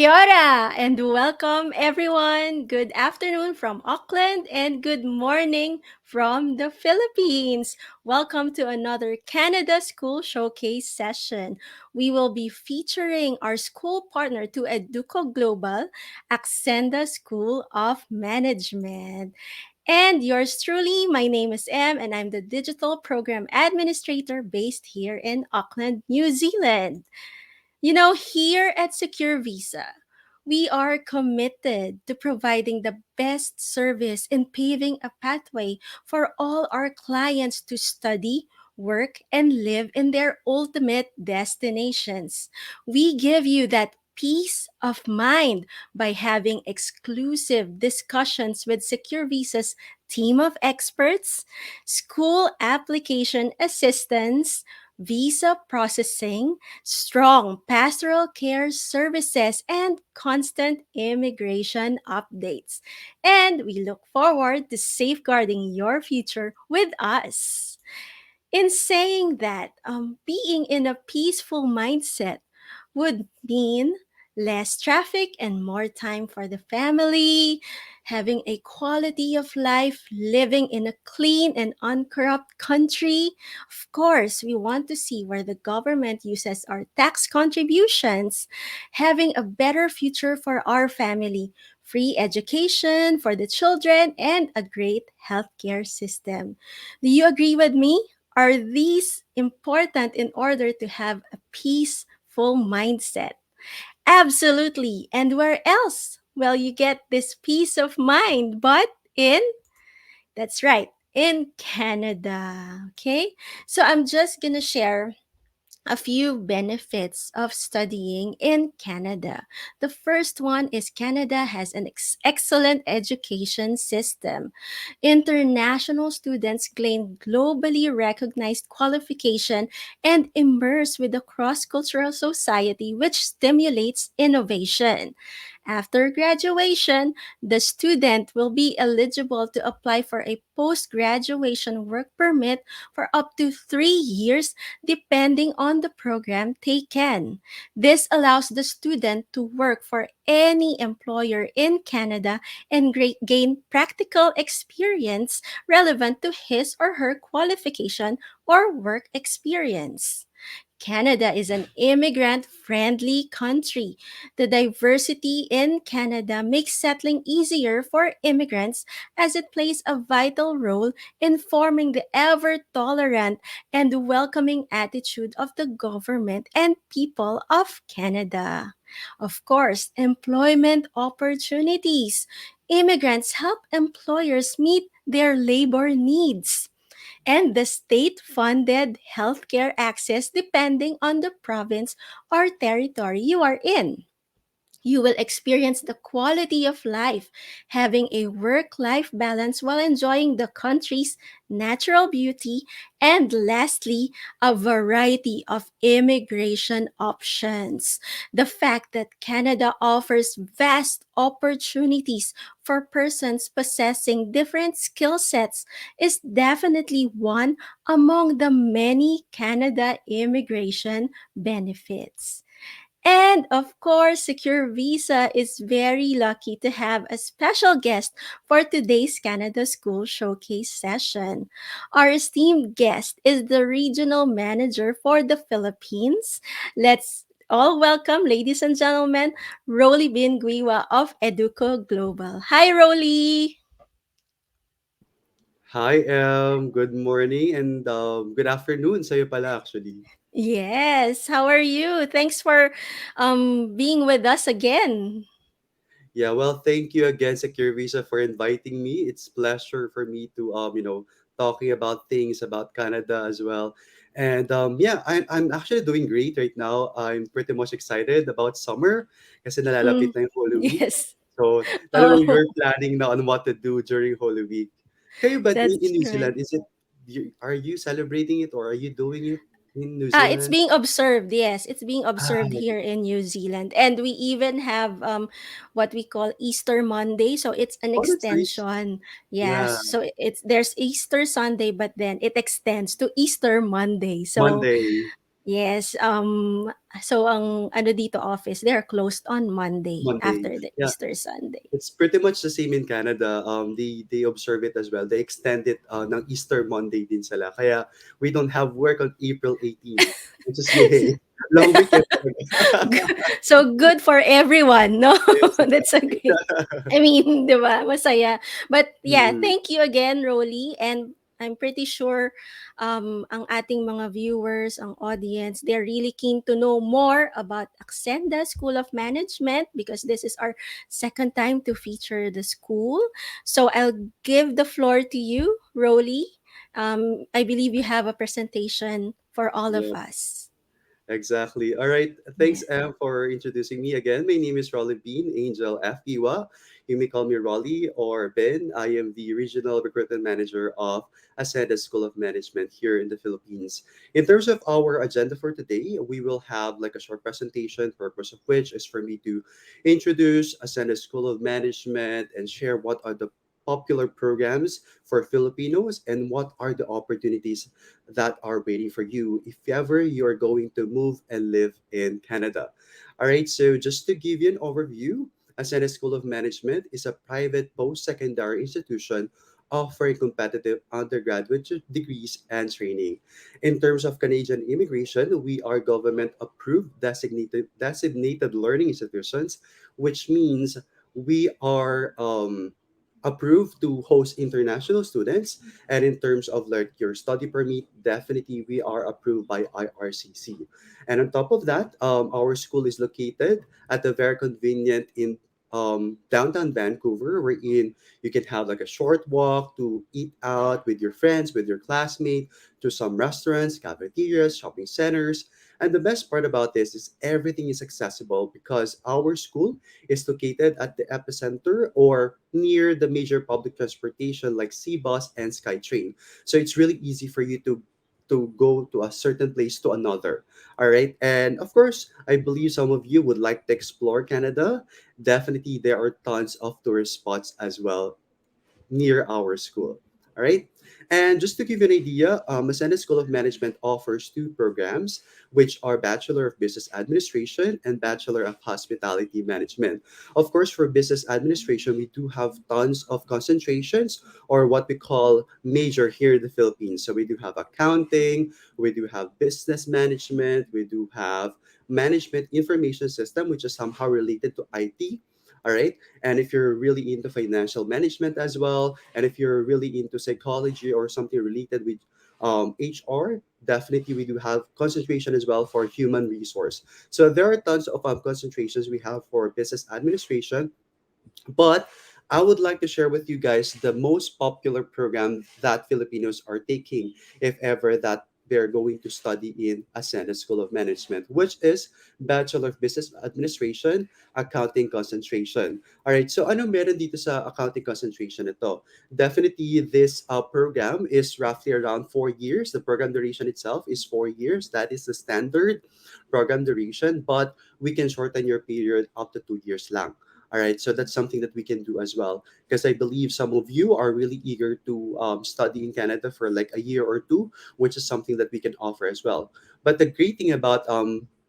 Kia ora, and welcome everyone. Good afternoon from Auckland and good morning from the Philippines. Welcome to another Canada School Showcase session. We will be featuring our school partner to EduCo Global, Acsenda School of Management. And yours truly, my name is Em, and I'm the Digital Program Administrator based here in Auckland, New Zealand. Here at Secure Visa, we are committed to providing the best service and paving a pathway for all our clients to study, work, and live in their ultimate destinations. We give you that peace of mind by having exclusive discussions with Secure Visa's team of experts, school application assistants, visa processing, strong pastoral care services, and constant immigration updates. And we look forward to safeguarding your future with us. In saying that, being in a peaceful mindset would mean less traffic and more time for the family, having a quality of life, living in a clean and uncorrupt country. Of course, we want to see where the government uses our tax contributions, having a better future for our family, free education for the children, and a great healthcare system. Do you agree with me? Are these important in order to have a peaceful mindset? Absolutely. And where else will you get this peace of mind but in, that's right, in Canada. Okay? So I'm just going to share a few benefits of studying in Canada. The first one is Canada has an excellent education system. International students gain globally recognized qualification and immerse with a cross-cultural society which stimulates innovation. After graduation, the student will be eligible to apply for a post-graduation work permit for up to 3 years depending on the program taken. This allows the student to work for any employer in Canada and gain practical experience relevant to his or her qualification or work experience. Canada is an immigrant friendly country. The diversity in Canada makes settling easier for immigrants as it plays a vital role in forming the ever tolerant and welcoming attitude of the government and people of Canada. Of course, employment opportunities. Immigrants help employers meet their labor needs and the state funded healthcare access depending on the province or territory you are in. You will experience the quality of life, having a work life balance while enjoying the country's natural beauty, and lastly, a variety of immigration options. The fact that Canada offers vast opportunities for persons possessing different skill sets is definitely one among the many Canada immigration benefits. And of course, Secure Visa is very lucky to have a special guest for today's Canada School Showcase session. Our esteemed guest is the Regional Manager for the Philippines. Let's all welcome, ladies and gentlemen, Rolliebin Guiwa of EduCo Global. Hi, Rolly! Hi, good morning and good afternoon sa'yo pala actually. Yes, how are you? Thanks for being with us again. Yeah, well, thank you again, Secure Visa, for inviting me. It's pleasure for me to talking about things about Canada as well. And yeah, I'm actually doing great right now. I'm pretty much excited about summer kasi nalalapit Mm, na yung Holy Week. yes. So, talagang Oh, we're planning na on what to do during Holy Week. Kayo ba in that's New right. Zealand, are you celebrating it or are you doing it in New It's Zealand? being observed. Yes, it's being Ah, observed here in New Zealand, and we even have what we call Easter Monday. So it's an oh, that's nice. extension. Yes, Yeah, so there's Easter Sunday, but then it extends to Easter Monday. So Monday. Yes, so ang ano dito office, they are closed on Monday Monday. after the Yeah, Easter Sunday. it's pretty much the same in Canada. They observe it as well. They extend it ng Easter Monday din sila. Kaya we don't have work on April 18, which is yay. Long weekend talaga. So good for everyone, no? Yes, That's a exactly. great. I mean, 'di ba? Masaya. But yeah, Mm, thank you again, Rolly, and I'm pretty sure ang ating mga viewers, ang audience, they're really keen to know more about Acsenda School of Management because this is our second time to feature the school. So I'll give the floor to you, Rolly. I believe you have a presentation for all of yes. us. Exactly. All right. Thanks, Yes. Em, for introducing me again. My name is Rolliebin Angel F. Guiwa. You may call me Rolly or Ben. I am the Regional Recruitment Manager of Acsenda School of Management here in the Philippines. In terms of our agenda for today, we will have like a short presentation, purpose of which is for me to introduce Acsenda School of Management and share what are the popular programs for Filipinos and what are the opportunities that are waiting for you if ever you're going to move and live in Canada. All right, so just to give you an overview, Acsena School of Management is a private post secondary institution offering competitive undergraduate degrees and training. In terms of Canadian immigration, we are government approved designated learning institutions, which means we are approved to host international students, and in terms of like your study permit, definitely we are approved by IRCC. And on top of that, our school is located at a very convenient in downtown Vancouver, wherein you can have like a short walk to eat out with your friends, with your classmate, to some restaurants, cafeterias, shopping centers. And the best part about this is everything is accessible because our school is located at the epicenter or near the major public transportation like C-Bus and SkyTrain. So it's really easy for you to go to a certain place to another. All right. And of course, I believe some of you would like to explore Canada. Definitely, there are tons of tourist spots as well near our school. All right. And just to give you an idea, Masena School of Management offers two programs, which are Bachelor of Business Administration and Bachelor of Hospitality Management. Of course, for business administration, we do have tons of concentrations or what we call major here in the Philippines. So we do have accounting, we do have business management, we do have management information system, which is somehow related to IT. All right. And if you're really into financial management as well, and if you're really into psychology or something related with HR, definitely we do have concentration as well for human resource. So there are tons of concentrations we have for business administration, but I would like to share with you guys the most popular program that Filipinos are taking if ever that they're going to study in Acsenda School of Management, which is Bachelor of Business Administration, Accounting Concentration. All right, so ano meron dito sa accounting concentration ito? Definitely, this program is roughly around 4 years. The program duration itself is 4 years. That is the standard program duration, but we can shorten your period up to 2 years lang. All right, so that's something that we can do as well. Because I believe some of you are really eager to study in Canada for like a year or two, which is something that we can offer as well. But the great thing about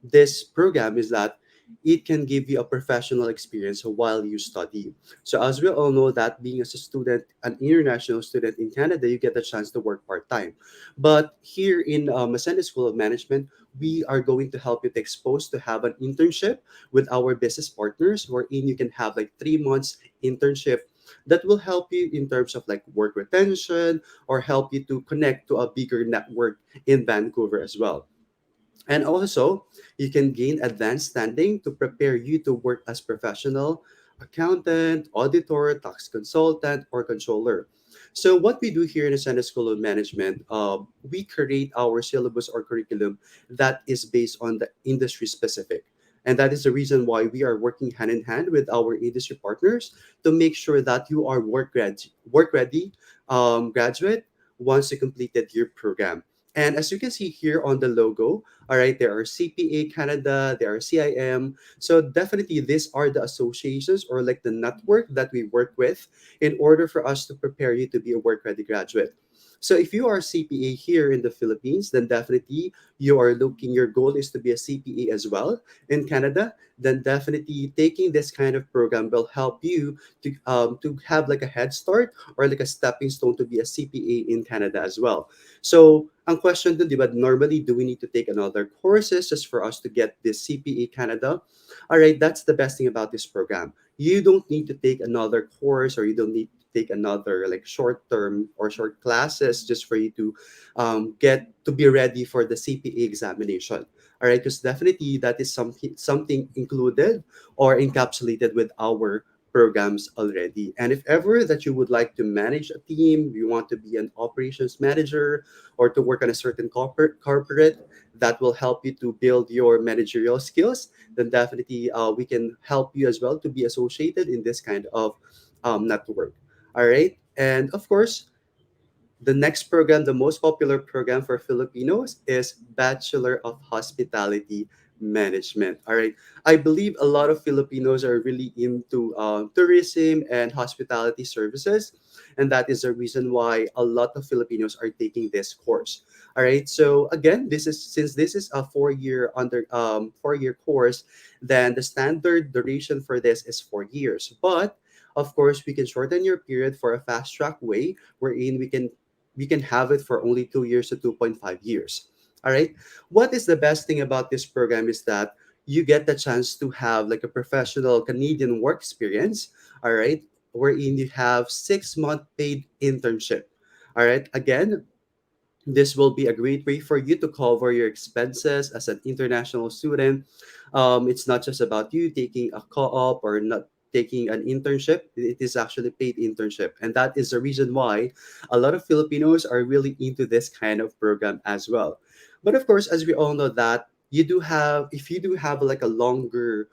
this program is that it can give you a professional experience while you study. So as we all know that being as a student, an international student in Canada, you get a chance to work part-time. But here in Masenda School of Management, we are going to help you to expose to have an internship with our business partners wherein you can have like 3 months internship that will help you in terms of like work retention or help you to connect to a bigger network in Vancouver as well. And also, you can gain advanced standing to prepare you to work as professional accountant, auditor, tax consultant, or controller. So what we do here in the Center School of Management, we create our syllabus or curriculum that is based on the industry specific. And that is the reason why we are working hand in hand with our industry partners to make sure that you are work ready graduate once you completed your program. And as you can see here on the logo, all right, there are CPA Canada, there are CIM. So definitely these are the associations or like the network that we work with in order for us to prepare you to be a work ready graduate. So if you are a CPA here in the Philippines, then definitely you are looking, your goal is to be a CPA as well in Canada, then definitely taking this kind of program will help you to have like a head start or like a stepping stone to be a CPA in Canada as well. So ang question dun, di ba, normally do we need to take another courses just for us to get this CPA Canada? All right, that's the best thing about this program. You don't need to take another course, or you don't need to take another like short term or short classes just for you to get to be ready for the CPA examination. All right, because definitely that is something included or encapsulated with our programs already. And if ever that you would like to manage a team, you want to be an operations manager or to work on a certain corporate that will help you to build your managerial skills, then definitely we can help you as well to be associated in this kind of network. All right. And of course, the next program, the most popular program for Filipinos, is Bachelor of Hospitality Management. All right. I believe a lot of Filipinos are really into tourism and hospitality services. And that is the reason why a lot of Filipinos are taking this course. All right. So again, this is since this is a 4-year course, then the standard duration for this is 4 years. But of course, we can shorten your period for a fast track way wherein we can have it for only 2 years to 2.5 years. All right. What is the best thing about this program is that you get the chance to have like a professional Canadian work experience. All right. Wherein you have 6 month paid internship. All right. Again, this will be a great way for you to cover your expenses as an international student. It's not just about you taking a co-op or not taking an internship. It is actually paid internship, and that is the reason why a lot of Filipinos are really into this kind of program as well. But of course, as we all know that if you do have like a longer,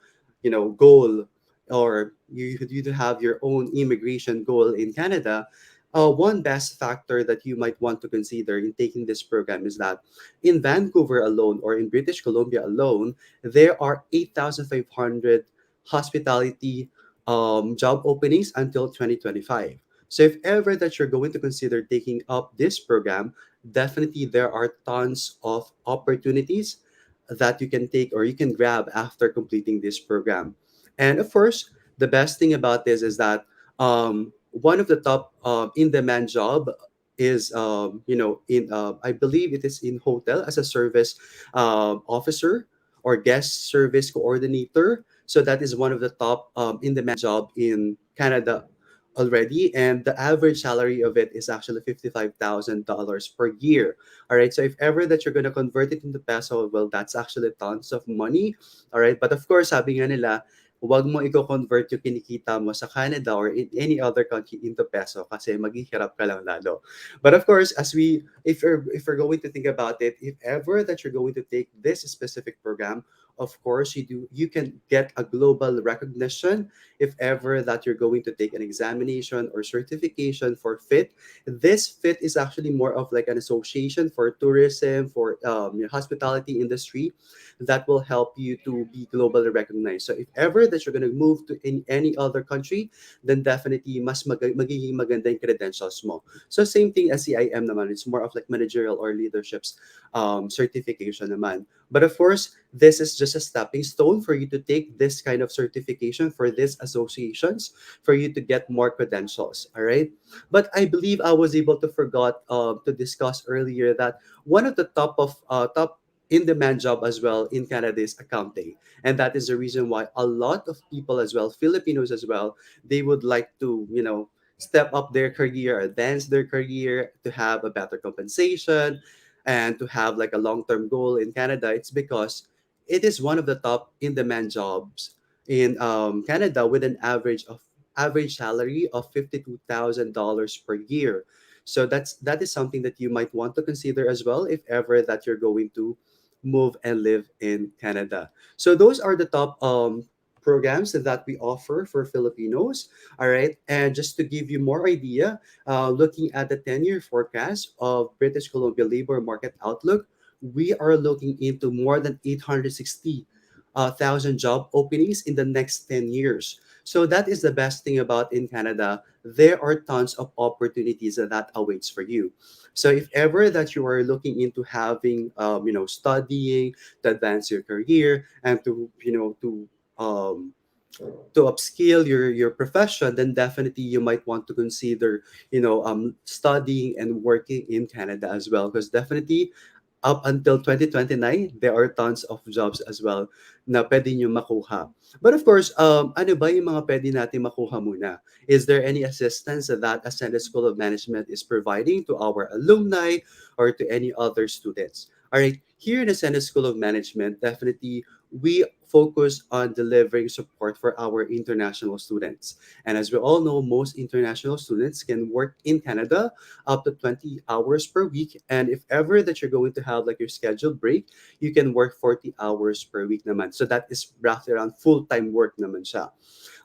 goal, or you do have your own immigration goal in Canada, one best factor that you might want to consider in taking this program is that in Vancouver alone or in British Columbia alone, there are 8,500 hospitality job openings until 2025. So if ever that you're going to consider taking up this program, definitely there are tons of opportunities that you can take or you can grab after completing this program. And of course, the best thing about this is that one of the top in-demand job is in I believe it is in hotel as a service officer or guest service coordinator. So that is one of the top in-demand job in Canada already, and the average salary of it is actually $55,000 per year. All right, so if ever that you're gonna convert it into peso, well, that's actually tons of money. All right, but of course, sabi nga nila, huwag mo i-convert yung kinikita mo sa Canada or in any other country into peso kasi maghihirap ka lang lalo. But of course, if you're going to think about it, if ever that you're going to take this specific program, of course you can get a global recognition if ever that you're going to take an examination or certification for FIT. This FIT is actually more of like an association for tourism, for hospitality industry that will help you to be globally recognized. So if ever that you're going to move to in any other country, then definitely magiging maganda yung credentials mo. So same thing as CIM naman. It's more of like managerial or leaderships certification naman. But of course, this is just a stepping stone for you to take this kind of certification for these associations for you to get more credentials. All right. But I believe I was able to forgot to discuss earlier that one of the top in-demand job as well in Canada is accounting. And that is the reason why a lot of people as well, Filipinos as well, they would like to, step up their career, advance their career to have a better compensation and to have like a long-term goal in Canada. It's because it is one of the top in-demand jobs in Canada with an average salary of $52,000 per year. So that is something that you might want to consider as well if ever that you're going to move and live in Canada. So those are the top programs that we offer for Filipinos. All right, and just to give you more idea, looking at the 10-year forecast of British Columbia labor market outlook, we are looking into more than 860 thousand job openings in the next 10 years. So that is the best thing about in Canada. There are tons of opportunities that awaits for you. So if ever that you are looking into having, studying to advance your career and to, um, to upskill your profession, then definitely you might want to consider, studying and working in Canada as well, because definitely up until 2029, there are tons of jobs as well na pwede nyo makuha. But of course, ano ba yung mga pwede natin makuha muna? Is there any assistance that Acsenda School of Management is providing to our alumni or to any other students? All right, here in Acsenda School of Management, definitely we focus on delivering support for our international students. And as we all know, most international students can work in Canada up to 20 hours per week. And if ever that you're going to have like your scheduled break, you can work 40 hours per week naman. So that is roughly around full-time work naman siya.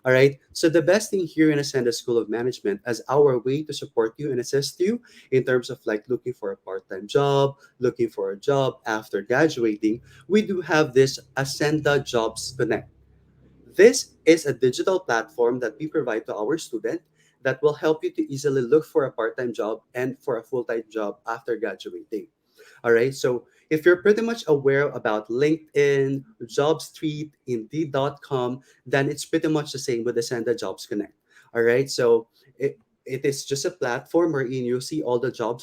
All right. So the best thing here in Ascenda School of Management as our way to support you and assist you in terms of like looking for a part-time job, looking for a job after graduating, we do have this Ascenda Jobs Connect. This is a digital platform that we provide to our student that will help you to easily look for a part-time job and for a full-time job after graduating. All right. So if you're pretty much aware about LinkedIn, JobStreet, Indeed.com, then it's pretty much the same with the Senda Jobs Connect. All right. So it is just a platform wherein you see all the job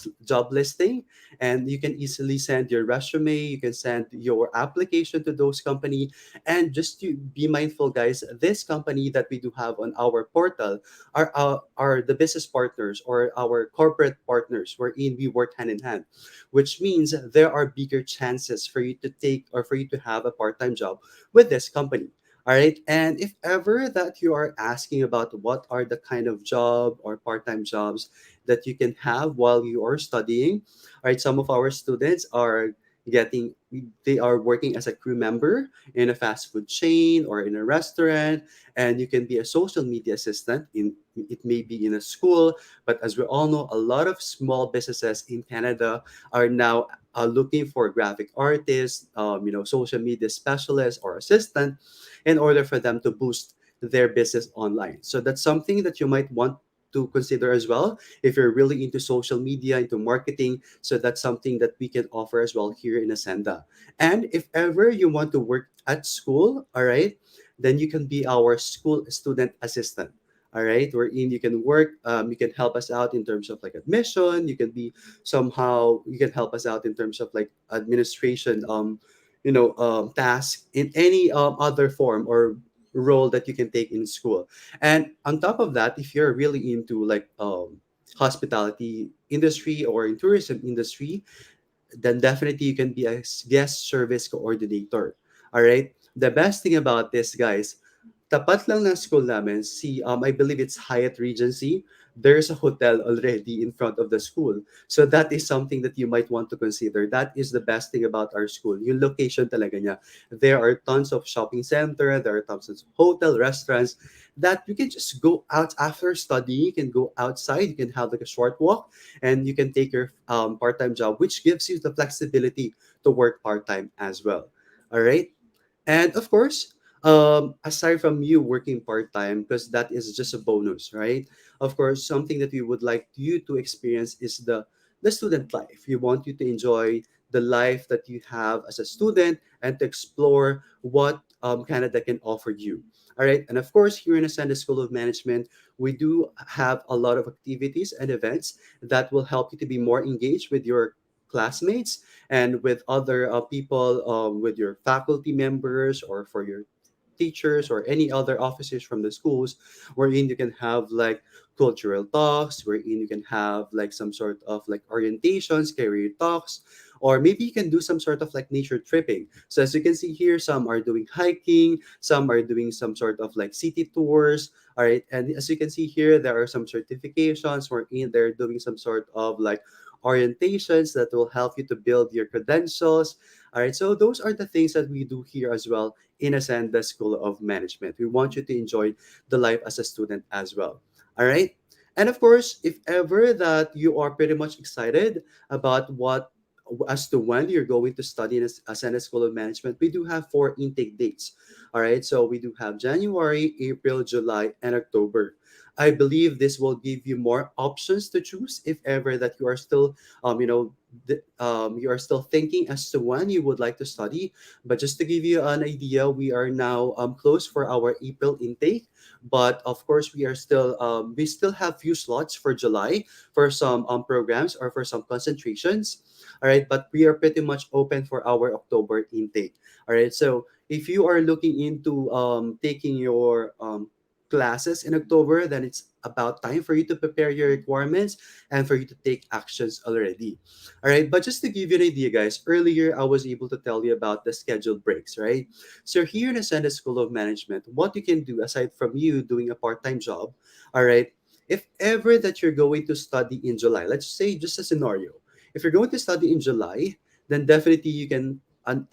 listing, and you can easily send your resume, you can send your application to those company. And just to be mindful, guys, this company that we do have on our portal are the business partners or our corporate partners wherein we work hand in hand, which means there are bigger chances for you to take or for you to have a part-time job with this company. All right. And if ever that you are asking about what are the kind of job or part-time jobs that you can have while you are studying, all right, some of our students are getting they are working as a crew member in a fast food chain or in a restaurant, and you can be a social media assistant in it may be in a school. But as we all know, a lot of small businesses in Canada are now looking for graphic artists, social media specialists or assistant in order for them to boost their business online. So that's something that you might want to consider as well if you're really into social media, into marketing. So that's something that we can offer as well here in Ascenda. And if ever you want to work at school, all right, then you can be our school student assistant. All right, wherein you can work, you can help us out in terms of like admission. You can be somehow you can help us out in terms of like administration, task in any other form or role that you can take in school. And on top of that, if you're really into like hospitality industry or in tourism industry, then definitely you can be a guest service coordinator. All right. The best thing about this, guys, tapat lang ng school namin, I believe it's Hyatt Regency. There's a hotel already in front of the school. So that is something that you might want to consider. That is the best thing about our school. Yung location talaga niya. There are tons of shopping center, there are tons of hotel, restaurants that you can just go out after studying. You can go outside, you can have like a short walk, and you can take your part-time job, which gives you the flexibility to work part-time as well. All right. And of course, aside from you working part time, because that is just a bonus, right? Of course, something that we would like you to experience is the student life. We want you to enjoy the life that you have as a student and to explore what Canada can offer you. All right. And of course, here in Ascenda School of Management, we do have a lot of activities and events that will help you to be more engaged with your classmates and with other people, with your faculty members or for your teachers or any other officers from the schools, wherein you can have like cultural talks, wherein you can have like some sort of like orientations, career talks, or maybe you can do some sort of like nature tripping. So as you can see here, some are doing hiking, some are doing some sort of like city tours. All right, and as you can see here, there are some certifications wherein they're doing some sort of like orientations that will help you to build your credentials. All right, so those are the things that we do here as well in Ascenda School of Management. We want you to enjoy the life as a student as well. All right. And of course, if ever that you are pretty much excited about what as to when you're going to study in Acsenda School of Management, we do have four intake dates. All right, so we do have January, April, July, and October. I believe this will give you more options to choose if ever that you are still, you are still thinking as to when you would like to study. But just to give you an idea, we are now closed for our April intake. But of course, we still have few slots for July for some programs or for some concentrations. All right, but we are pretty much open for our October intake. All right, so if you are looking into taking your classes in October, then it's about time for you to prepare your requirements and for you to take actions already. All right, but just to give you an idea, guys, earlier I was able to tell you about the scheduled breaks, right? So here in Ascenda School of Management, what you can do aside from you doing a part-time job, all right, if ever that you're going to study in July, let's say just a scenario, if you're going to study in July, then definitely you can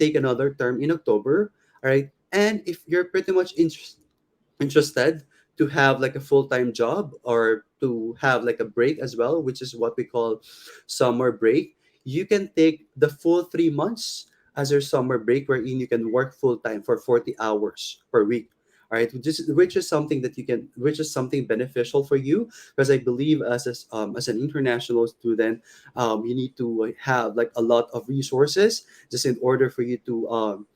take another term in October, all right? And if you're pretty much interested to have like a full-time job or to have like a break as well, which is what we call summer break, you can take the full 3 months as your summer break, wherein you can work full-time for 40 hours per week. All right, which is something that you can, which is something beneficial for you, because I believe as an international student, you need to have like a lot of resources just in order for you to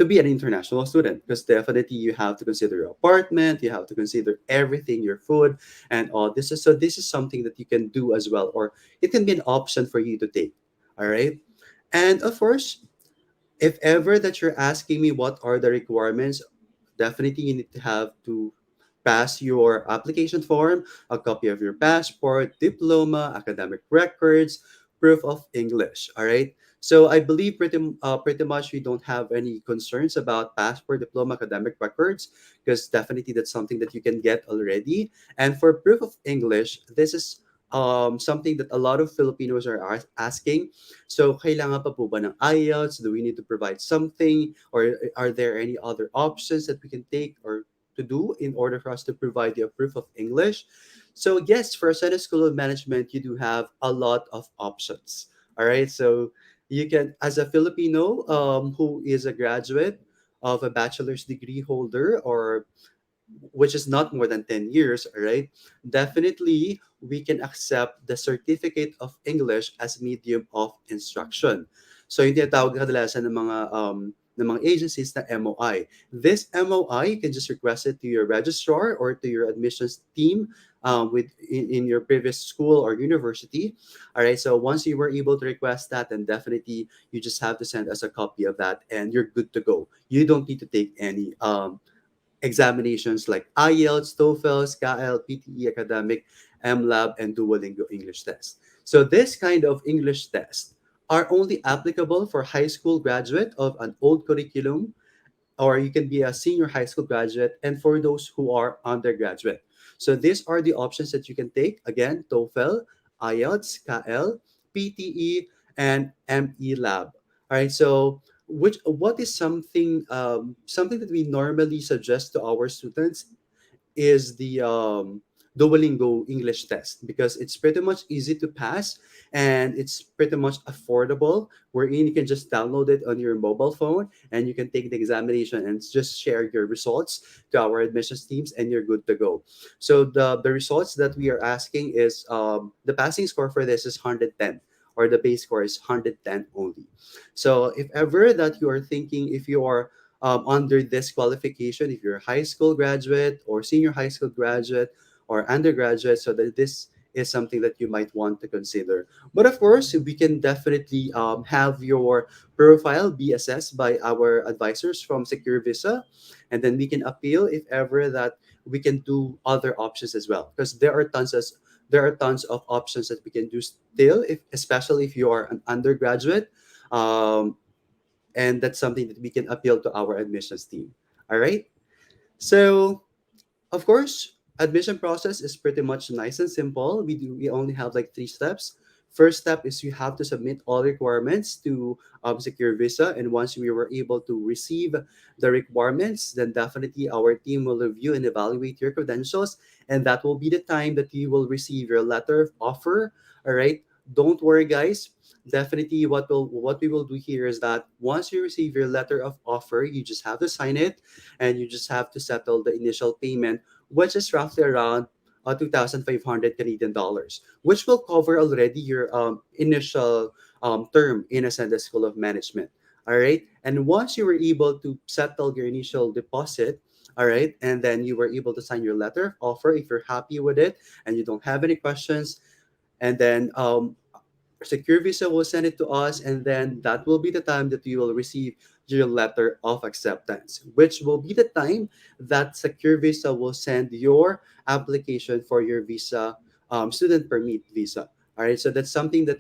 be an international student, because definitely you have to consider your apartment, you have to consider everything, your food and all this is, so this is something that you can do as well, or it can be an option for you to take. All right, and of course, if ever that you're asking me what are the requirements, definitely you need to have to pass your application form, a copy of your passport, diploma, academic records, proof of English. All right. So I believe pretty much we don't have any concerns about passport, diploma, academic records, because definitely that's something that you can get already. And for proof of English, this is something that a lot of Filipinos are asking. So, kailangan pa po ba ng IELTS? Do we need to provide something? Or are there any other options that we can take or to do in order for us to provide you a proof of English? So, yes, for Ascenda School of Management, you do have a lot of options. All right. So, you can, as a Filipino who is a graduate of a bachelor's degree holder, or which is not more than 10 years, right? Definitely, we can accept the certificate of English as medium of instruction. So, yung tinatawag kadalasan ng mga agencies na MOI. This MOI, you can just request it to your registrar or to your admissions team in your previous school or university. All right, so once you were able to request that, then definitely you just have to send us a copy of that and you're good to go. You don't need to take any examinations like IELTS, TOEFL, SCAL, PTE Academic, MLab, and Duolingo English test. So this kind of English test are only applicable for high school graduate of an old curriculum, or you can be a senior high school graduate, and for those who are undergraduate. So these are the options that you can take. Again, TOEFL, IELTS, KL, PTE, and ME Lab. All right, so what is something that we normally suggest to our students is the Duolingo English test, because it's pretty much easy to pass and it's pretty much affordable. Wherein you can just download it on your mobile phone and you can take the examination and just share your results to our admissions teams and you're good to go. So the results that we are asking is the passing score for this is 110, or the base score is 110 only. So if ever that you are thinking, if you are under this qualification, if you're a high school graduate or senior high school graduate or undergraduate, so that this is something that you might want to consider. But of course, we can definitely have your profile be assessed by our advisors from Secure Visa, and then we can appeal if ever that we can do other options as well, because there are tons of options that we can do still, if especially if you are an undergraduate. Um, and that's something that we can appeal to our admissions team. All right. So of course, admission process is pretty much nice and simple. We only have like 3 steps. First step is you have to submit all requirements to secure visa, and once we were able to receive the requirements, then definitely our team will review and evaluate your credentials, and that will be the time that you will receive your letter of offer. All right. don't worry, guys. Definitely, what we will do here is that once you receive your letter of offer, you just have to sign it, and you just have to settle the initial payment, which is roughly around 2,500 Canadian dollars, which will cover already your initial term in Acsenda School of Management. All right, and once you were able to settle your initial deposit, all right, and then you were able to sign your letter of offer if you're happy with it and you don't have any questions, and then Secure Visa will send it to us, and then that will be the time that you will receive your letter of acceptance, which will be the time that Secure Visa will send your application for your visa, student permit visa. All right, so that's something that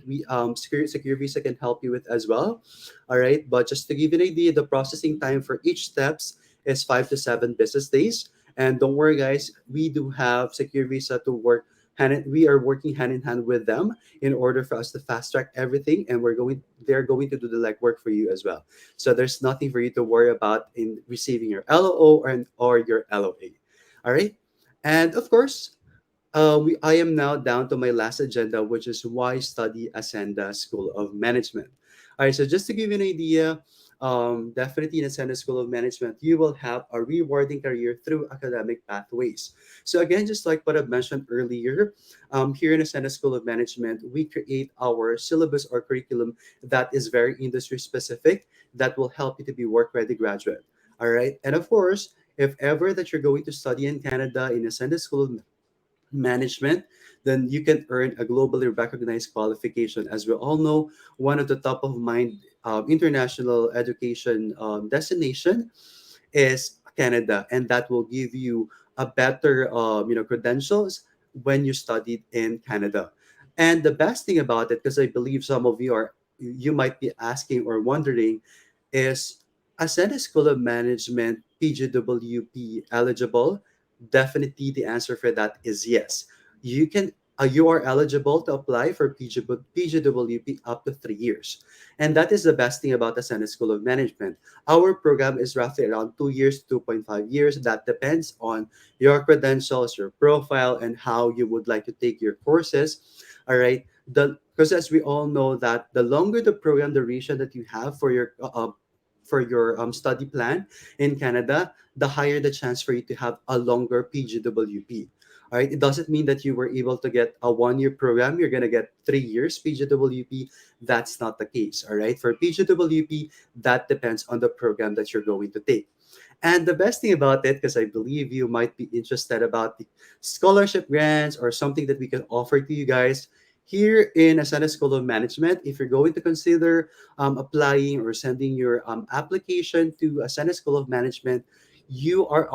Secure Visa can help you with as well. All right, but just to give you an idea, the processing time for each steps is 5 to 7 business days. And don't worry, guys, we do have Secure Visa to work we are working hand in hand with them in order for us to fast track everything, and they're going to do the legwork for you as well. So there's nothing for you to worry about in receiving your LOO or your LOA. All right, and of course, I am now down to my last agenda, which is why study Acsenda School of Management. All right, so just to give you an idea, definitely in Acsenda School of Management, you will have a rewarding career through academic pathways. So again, just like what I mentioned earlier, here in Acsenda School of Management, we create our syllabus or curriculum that is very industry specific, that will help you to be work ready graduate. All right, and of course, if ever that you're going to study in Canada in Ascenda School of Management, then you can earn a globally recognized qualification. As we all know, one of the top of mind international education destination is Canada, and that will give you a better credentials when you studied in Canada. And the best thing about it, because I believe some of you might be asking or wondering, is Ascenda School of Management PGWP eligible? Definitely, the answer for that is yes. You are eligible to apply for PGWP up to 3 years, and that is the best thing about Ascenda School of Management. Our program is roughly around 2 years, 2.5 years. That depends on your credentials, your profile, and how you would like to take your courses. All right. Because as we all know that the longer the program duration that you have for your study plan in Canada, the higher the chance for you to have a longer PGWP. All right, it doesn't mean that you were able to get a 1 year program, you're gonna get 3 years PGWP. That's not the case. All right, for PGWP, that depends on the program that you're going to take. And the best thing about it, because I believe you might be interested about the scholarship grants or something that we can offer to you guys here in Ascenda School of Management, if you're going to consider applying or sending your application to Ascenda School of Management, you can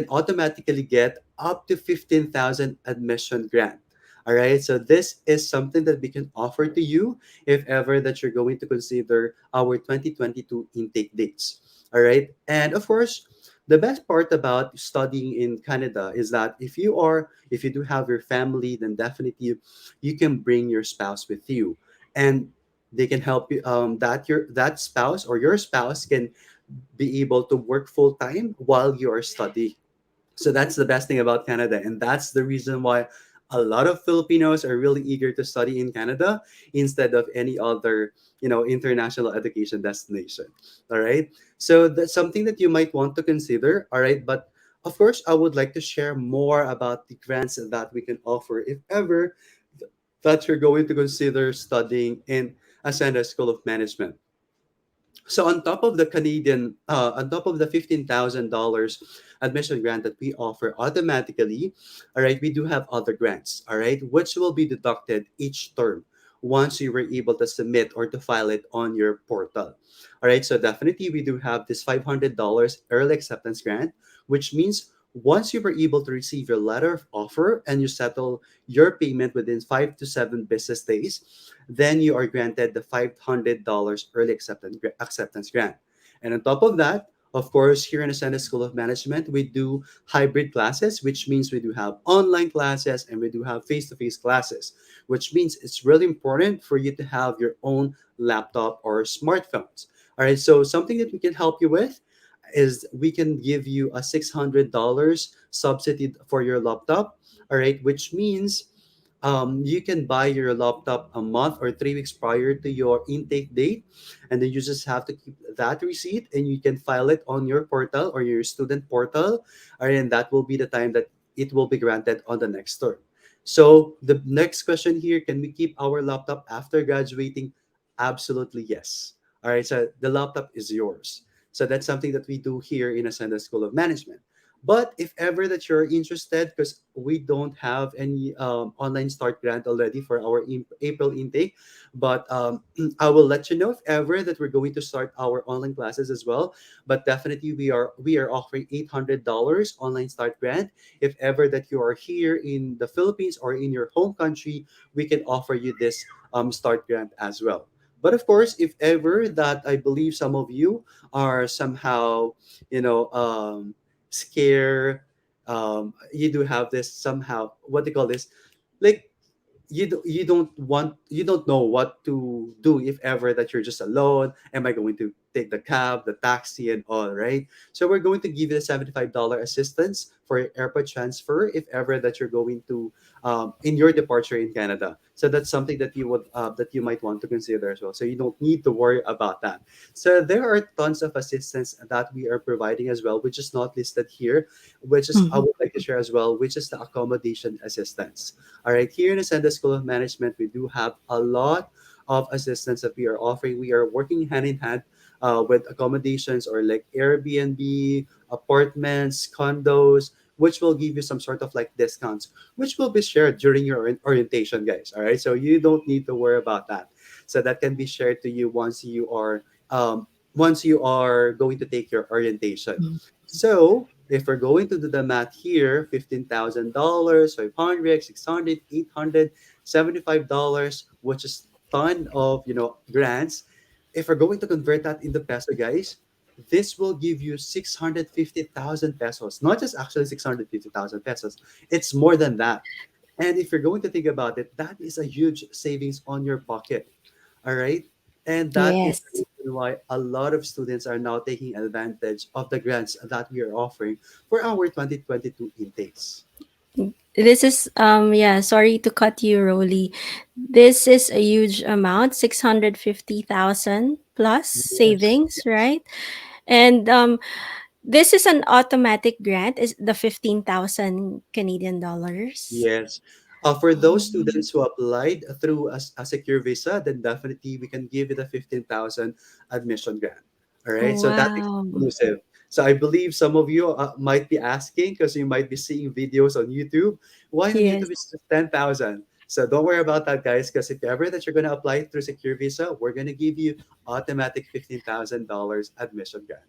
automatically get up to 15,000 admission grant. All right, so this is something that we can offer to you if ever that you're going to consider our 2022 intake dates. All right. And of course, the best part about studying in Canada is that if you do have your family, then definitely you can bring your spouse with you, and they can help you. That spouse or your spouse can be able to work full time while you are studying. So that's the best thing about Canada, and that's the reason why a lot of Filipinos are really eager to study in Canada instead of any other, international education destination. All right. So that's something that you might want to consider. All right. But of course, I would like to share more about the grants that we can offer if ever that you're going to consider studying in Ascenda School of Management. So on top of the $15,000 admission grant that we offer automatically, all right, we do have other grants, all right, which will be deducted each term once you were able to submit or to file it on your portal. All right, so definitely we do have this $500 early acceptance grant, which means once you were able to receive your letter of offer and you settle your payment within 5 to 7 business days, then you are granted the $500 early acceptance grant. And on top of that, of course, here in the Ascenda School of Management, we do hybrid classes, which means we do have online classes and we do have face-to-face classes, which means it's really important for you to have your own laptop or smartphones. All right, so something that we can help you with is we can give you a $600 subsidy for your laptop. All right, which means You can buy your laptop a month or 3 weeks prior to your intake date, and then you just have to keep that receipt and you can file it on your portal or your student portal, and that will be the time that it will be granted on the next term. So the next question here: can we keep our laptop after graduating? Absolutely yes. All right, so the laptop is yours. So that's something that we do here in Acsenda School of Management. But if ever that you're interested, because we don't have any online start grant already for our April intake, but I will let you know if ever that we're going to start our online classes as well. But definitely we are offering $800 online start grant. If ever that you are here in the Philippines or in your home country, we can offer you this start grant as well. But of course, if ever that I believe some of you are somehow, you know, scare, you do have this somehow, what they call this, like you don't know what to do if ever that you're just alone. Am I going to take the cab, the taxi, and all, right? So we're going to give you a $75 assistance for your airport transfer if ever that you're going to in your departure in Canada. So that's something that you might want to consider as well, so you don't need to worry about that. So there are tons of assistance that we are providing as well, which is not listed here, which is I Mhm. would like to share as well, which is the accommodation assistance. All right, here in the Ascenda School of Management, we do have a lot of assistance that we are offering. We are working hand in hand with accommodations or like Airbnb, apartments, condos, which will give you some sort of like discounts, which will be shared during your orientation, guys. All right, so you don't need to worry about that. So that can be shared to you once you are going to take your orientation. So if we're going to do the math here, $15,000, 500, 600, 800, $75, which is ton of grants. If we're going to convert that into peso, guys, this will give you 650,000 pesos. Not just actually 650,000 pesos. It's more than that. And if you're going to think about it, that is a huge savings on your pocket. All right. And that is Yes. the reason why a lot of students are now taking advantage of the grants that we are offering for our 2022 intakes. This is yeah, sorry to cut you, Rolly. This is a huge amount, 650,000 plus Yes. savings, Yes. right? And this is an automatic grant, is the 15,000 Canadian dollars. Yes. For those Um, students who applied through a secure visa, then definitely we can give you the 15,000 admission grant. All right. So that's wow. exclusive. So I believe some of you might be asking because you might be seeing videos on YouTube. Why on Yes. YouTube is just 10,000? So don't worry about that, guys, because if ever that you're going to apply through secure visa, we're going to give you automatic $15,000 admission grant.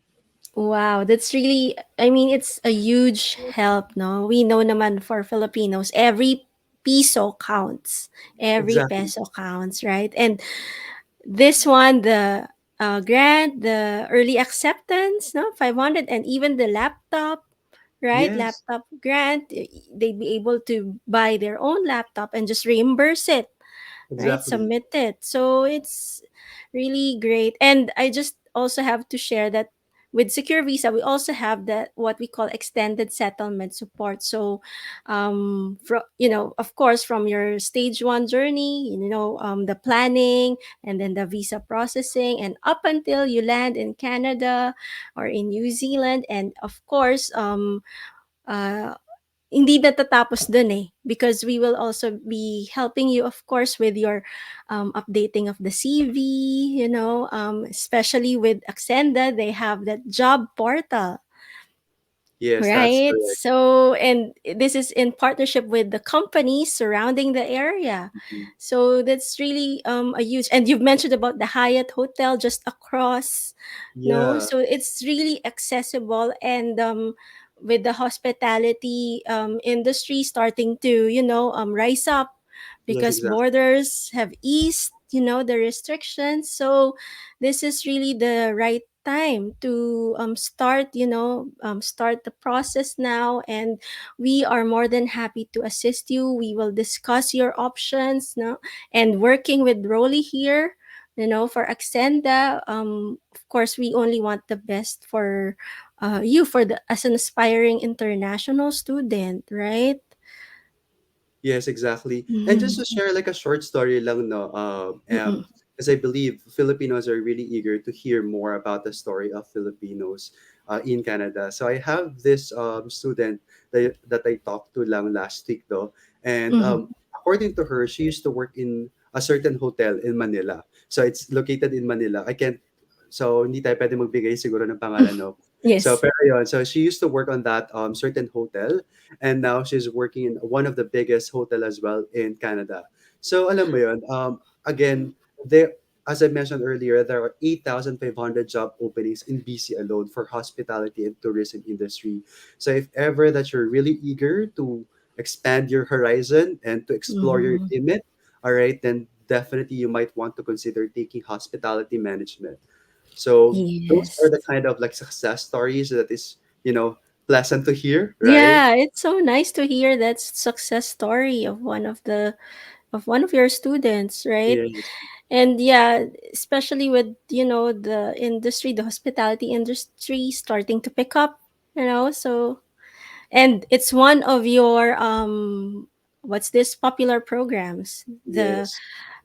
Wow, that's really, I mean, it's a huge help, no? We know naman for Filipinos, every piso counts. Every Exactly. peso counts, right? And this one, the grant, the early acceptance, no? 500, and even the laptop, right? Yes. Laptop grant, they'd be able to buy their own laptop and just reimburse it, right? Exactly. Submit it. So it's really great. And I just also have to share that with Secure Visa, we also have that what we call extended settlement support. So, of course, from your stage 1 journey, the planning and then the visa processing, and up until you land in Canada or in New Zealand, and of course, uh, hindi natatapos dun eh, because we will also be helping you, of course, with your updating of the CV, especially with Acsenda, they have that job portal. Yes, that's Right. correct. So, and this is in partnership with the companies surrounding the area. Mhm. So that's really a huge. And you've mentioned about the Hyatt Hotel just across, no? Yeah. So it's really accessible, and with the hospitality industry starting to rise up Yes, because exactly. borders have eased, the restrictions. So this is really the right time to start the process now, and we are more than happy to assist you. We will discuss your options, no, and working with Rolly here, for Accenda. Of course, we only want the best for you, for the as an aspiring international student, right? Yes, exactly. And just Mhm. to share like a short story lang, no, Mm-mm. because I believe Filipinos are really eager to hear more about the story of Filipinos in Canada. So I have this student that I talked to lang last week, though, and Mhm. according to her, she used to work in a certain hotel in Manila. So it's located in Manila. I can't, so hindi tayo pwede magbigay siguro ng pangalan, no? So, Yes. pero yun, so she used to work on that certain hotel, and now she's working in one of the biggest hotel as well in Canada. So alam mo yun, again, there, as I mentioned earlier, there are 8,500 job openings in BC alone for hospitality and tourism industry. So if ever that you're really eager to expand your horizon and to explore your Mhm. limit, all right, then definitely you might want to consider taking hospitality management. So those are Yes. the kind of like success stories that is, pleasant to hear, right? Yeah, it's so nice to hear that success story of one of your students, right? Yes, And yeah, especially with, the industry, the hospitality industry starting to pick up, so and it's one of your what's this popular programs, the yes.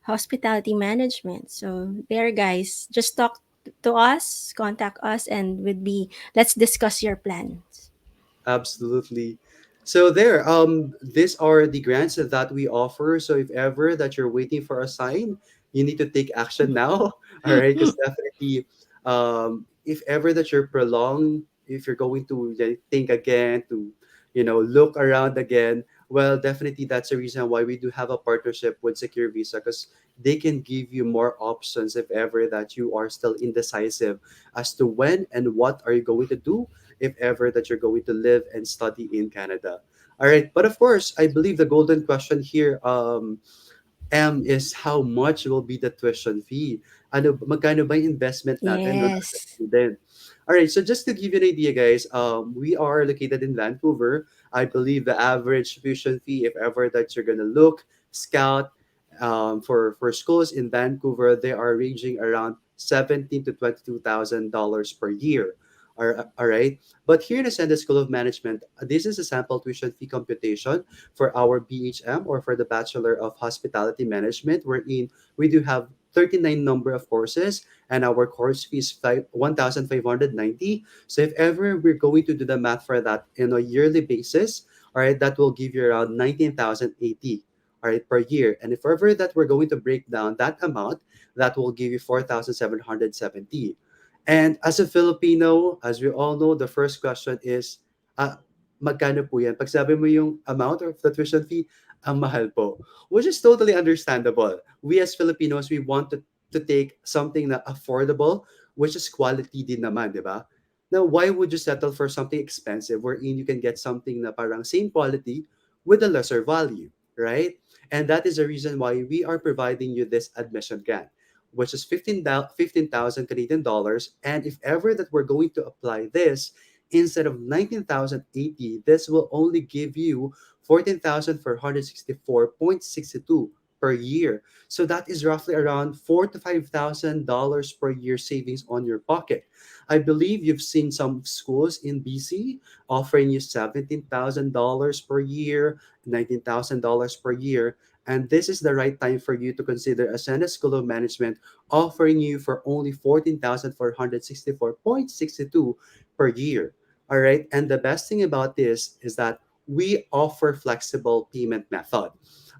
hospitality management. So there, guys, just talk to us, contact us, and let's discuss your plans. Absolutely. So there, these are the grants that we offer. So if ever that you're waiting for a sign, you need to take action now. All right, because definitely, if ever that you're prolonged, if you're going to think again, to look around again, well, definitely that's the reason why we do have a partnership with Secure Visa, because they can give you more options if ever that you are still indecisive as to when and what are you going to do if ever that you're going to live and study in Canada. All right, but of course, I believe the golden question here, is how much will be the tuition fee? Ano, magkano ba yung investment natin doon as a Yes. student? All right, so just to give you an idea, guys, we are located in Vancouver. I believe the average tuition fee, if ever that you're gonna look, scout, for schools in Vancouver, they are ranging around 17 to $22,000 per year. All right, but here in Acsenda School of Management, this is a sample tuition fee computation for our BHM, or for the Bachelor of Hospitality Management, wherein we do have 39 number of courses, and our course fee is 1,590. So if ever we're going to do the math for that in a yearly basis, all right, that will give you around 19,080, all right, per year. And if ever that we're going to break down that amount, that will give you 4,770. And as a Filipino, as we all know, the first question is, magkano po yan? Pag sabi mo yung amount of the tuition fee, ang mahal po. Which is totally understandable. We as Filipinos, we want to take something na affordable, which is quality din naman, di ba? Now, why would you settle for something expensive wherein you can get something na parang same quality with a lesser value, right? And that is the reason why we are providing you this admission grant, which is 15,000 Canadian dollars. And if ever that we're going to apply this, instead of 19,080, this will only give you 14,464.62 per year. So that is roughly around $4,000 to $5,000 per year savings on your pocket. I believe you've seen some schools in BC offering you $17,000 per year, $19,000 per year. And this is the right time for you to consider Ascenda School of Management offering you for only 14,464.62 per year. All right. And the best thing about this is that we offer flexible payment method.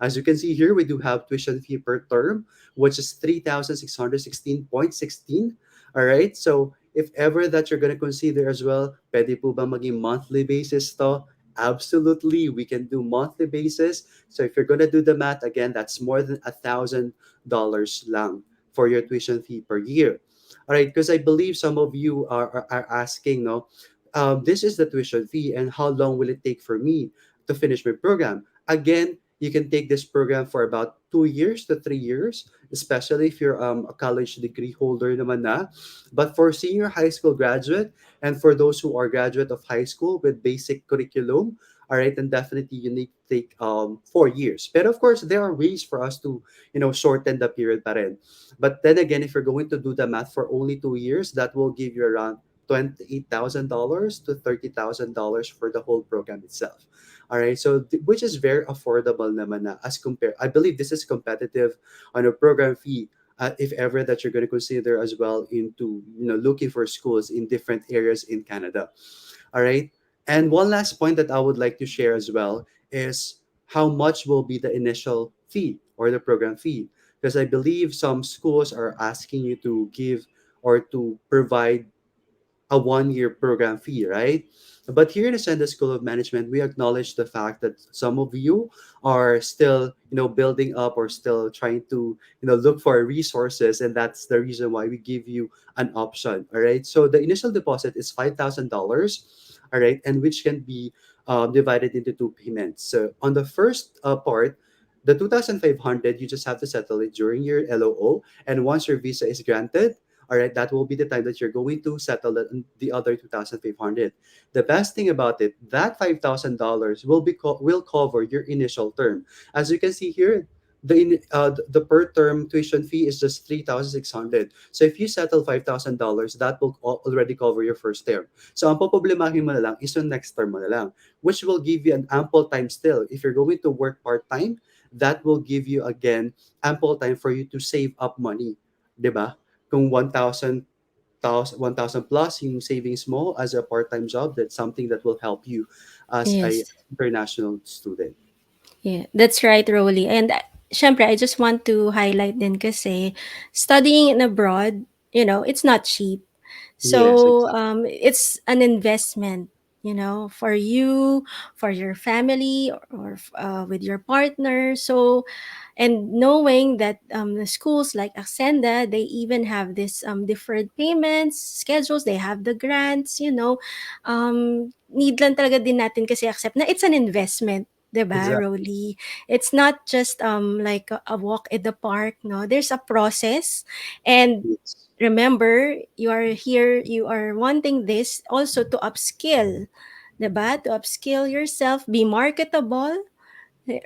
As you can see here, we do have tuition fee per term, which is 3,616.16. All right. So if ever that you're going to consider as well, pwede po ba maging monthly basis to? Absolutely, we can do monthly basis. So if you're going to do the math again, that's more than $1,000 lang for your tuition fee per year. All right, because I believe some of you are asking, no, this is the tuition fee, and how long will it take for me to finish my program? Again, you can take this program for about 2 years to 3 years, especially if you're a college degree holder naman na. But for senior high school graduate, and for those who are graduate of high school with basic curriculum, all right, then definitely you need to take 4 years. But of course, there are ways for us to shorten the period pa rin. But then again, if you're going to do the math for only 2 years, that will give you around $28,000 to $30,000 for the whole program itself. All right, so which is very affordable naman na as compared. I believe this is competitive on a program fee. If ever that you're going to consider as well into looking for schools in different areas in Canada. All right. And one last point that I would like to share as well is how much will be the initial fee or the program fee. Because I believe some schools are asking you to give or to provide a 1 year program fee, right? But here in Acsenda School of Management, we acknowledge the fact that some of you are still, building up or still trying to, look for resources, and that's the reason why we give you an option. All right. So the initial deposit is $5,000. All right, and which can be divided into two payments. So on the first part, the 2,500, you just have to settle it during your LOO, and once your visa is granted, all right, that will be the time that you're going to settle the other 2,500. The best thing about it, that $5,000 will cover your initial term. As you can see here, the per term tuition fee is just 3,600. So if you settle $5,000, that will already cover your first term. So ang poproblemahin mo na lang is yung next term mo na lang, which will give you an ample time still. If you're going to work part-time, that will give you again ample time for you to save up money, 'di ba? Kung 1,000 plus yung savings mo as a part-time job, that's something that will help you as a Yes. international student. Yeah, that's right, Rolly. And syempre, I just want to highlight din kasi studying in abroad, it's not cheap. Yes, So exactly. it's an investment, for you, for your family, or with your partner. So, and knowing that the schools like Acsenda, they even have this deferred payments schedules, they have the grants, need lang talaga din natin kasi accept na it's an investment. 'Di ba, Exactly. Rolly? It's not just like a walk in the park, no. There's a process, and Yes. remember, you are here, you are wanting this also to upskill, 'di ba? To upskill yourself, be marketable,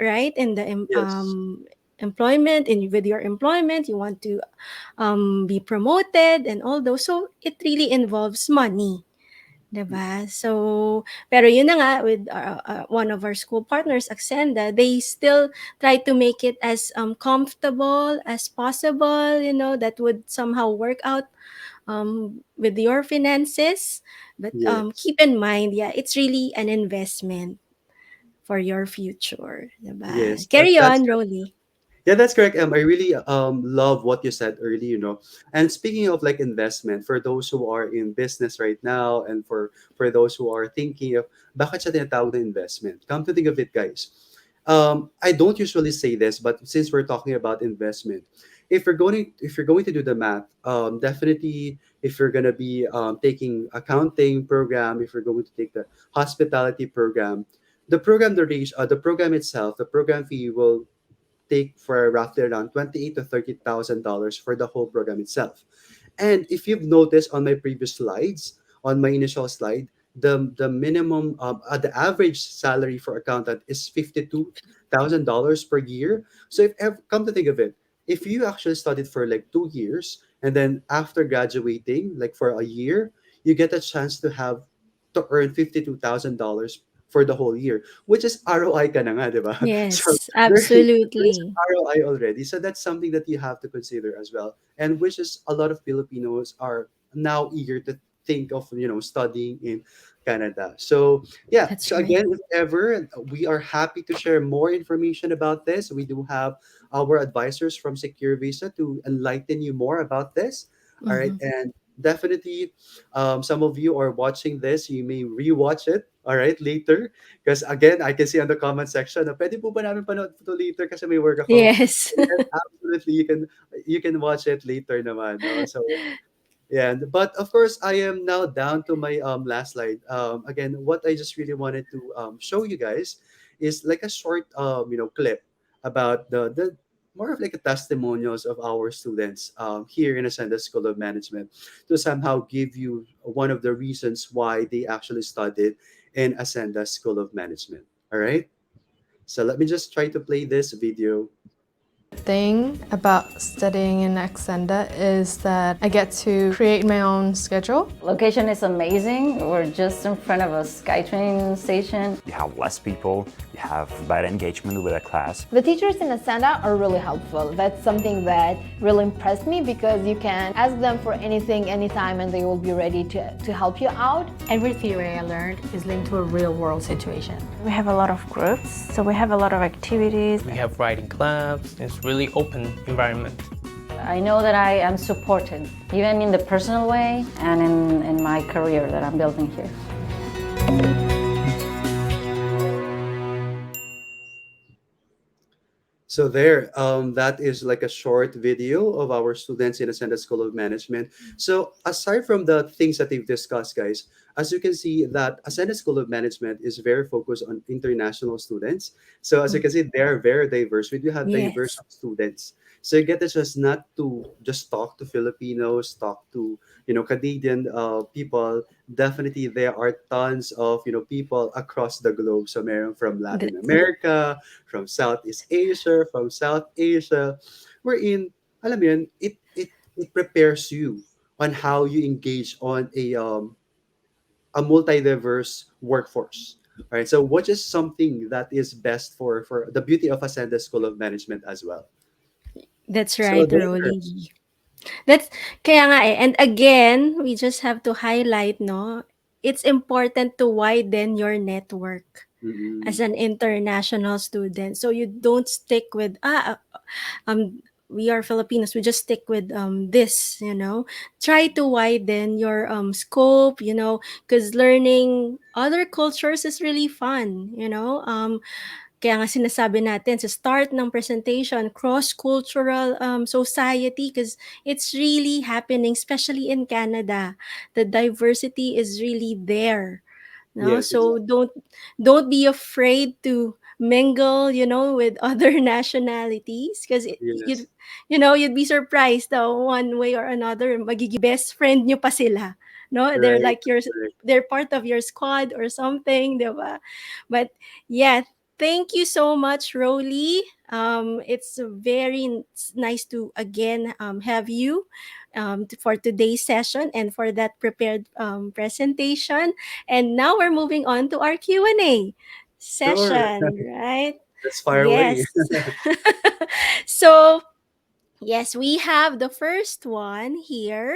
right? In the Yes. employment, and with your employment, you want to be promoted and all those. So it really involves money. 'Di ba? So, pero yun na nga with one of our school partners, Acsenda, they still try to make it as comfortable as possible, that would somehow work out with your finances. But Yes. keep in mind, yeah, it's really an investment for your future. Yes. Diba? That, Carry that's on, Rolly. Yeah, that's correct. I really love what you said earlier, And speaking of like investment, for those who are in business right now, and for those who are thinking of bakit siya tinatawag na investment? Come to think of it, guys. I don't usually say this, but since we're talking about investment, if you're going to do the math, definitely if you're gonna be taking accounting program, if you're going to take the hospitality program, the program itself, the program fee will take for roughly around 28 to $30,000 for the whole program itself. And if you've noticed on my previous slides, on my initial slide, the minimum the average salary for accountant is $52,000 per year. So if ever, come to think of it, if you actually studied for like 2 years, and then after graduating, like for a year, you get a chance to earn $52,000 for the whole year, which is ROI ka na nga, di ba? So Yes, there's absolutely. ROI already. So that's something that you have to consider as well. And which is a lot of Filipinos are now eager to think of, studying in Canada. So yeah, That's so right. again, if ever, we are happy to share more information about this. We do have our advisors from Secure Visa to enlighten you more about this. All right. Mm-hmm. And definitely, some of you are watching this, you may rewatch it, all right, later. Because again, I can see on the comment section na pwede po ba namin panood to later kasi may work ako. Yes. Yes, absolutely. You can watch it later naman. No? So yeah, but of course, I am now down to my last slide. Again, what I just really wanted to show you guys is like a short clip about the more of like a testimonials of our students here in Ascenda School of Management, to somehow give you one of the reasons why they actually studied in Ascenda School of Management. All right, so let me just try to play this video. Thing about studying in Acsenda is that I get to create my own schedule. Location is amazing. We're just in front of a SkyTrain station. You have less people, you have better engagement with the class. The teachers in Acsenda are really helpful. That's something that really impressed me because you can ask them for anything, anytime, and they will be ready to help you out. Every theory I learned is linked to a real world situation. We have a lot of groups, so we have a lot of activities. We have writing clubs. It's really open environment. I know that I am supported, even in the personal way and in my career that I'm building here. So there, that is like a short video of our students in Acsenda School of Management. So aside from the things that they've discussed, guys, as you can see that Acsenda School of Management is very focused on international students. So as you can see, they're very diverse. We do have diverse Yes. students. So you get to just not to just talk to Filipinos, talk to Canadian people. Definitely, there are tons of people across the globe. So meron from Latin That's America, from Southeast Asia, from South Asia, wherein, alam mo yun, it prepares you on how you engage on a multi-diverse workforce. All right. So what is something that is best for the beauty of Ascenda School of Management as well? that's So right, there. Rolly. That's kaya nga eh. And again, we just have to highlight, no, it's important to widen your network Mm-mm. as an international student. So you don't stick with um we are Filipinos, we just stick with this, Try to widen your scope, because learning other cultures is really fun. Kaya nga sinasabi natin sa start ng presentation, cross-cultural society, because it's really happening, especially in Canada. The diversity is really there. No, Yes, so exactly. don't be afraid to mingle, with other nationalities, because Yes. you'd be surprised, one way or another magiging best friend nyo pa sila, no, they're Right. like your Right. they're part of your squad or something, diba? But yeah, thank you so much, Rolly. It's very nice to again have you for today's session and for that prepared presentation. And now we're moving on to our Q&A Sure. session, right? Let's fire away. Yes. So, yes, we have the first one here.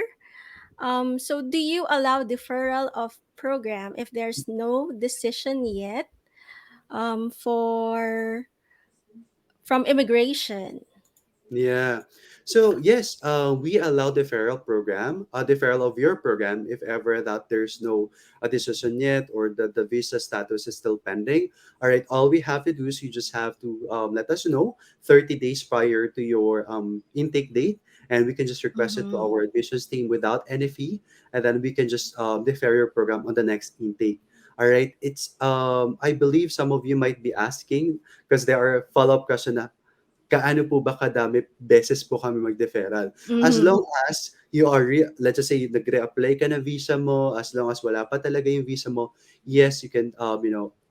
So do you allow deferral of program if there's no decision yet for from immigration? Yeah. So yes, we allow deferral program, a deferral of your program if ever that there's no decision yet or the visa status is still pending. All right, all we have to do is you just have to let us know 30 days prior to your intake date, and we can just request it to Mm-hmm. our admissions team without any fee, and then we can just defer your program on the next intake. All right, it's I believe some of you might be asking because there are follow-up question kaano po ba kadami beses po kami mag-deferral. As Mm-hmm. long as you are, let's just say, nag-re-apply ka ng visa mo, as long as wala pa talaga yung visa mo, yes, you can,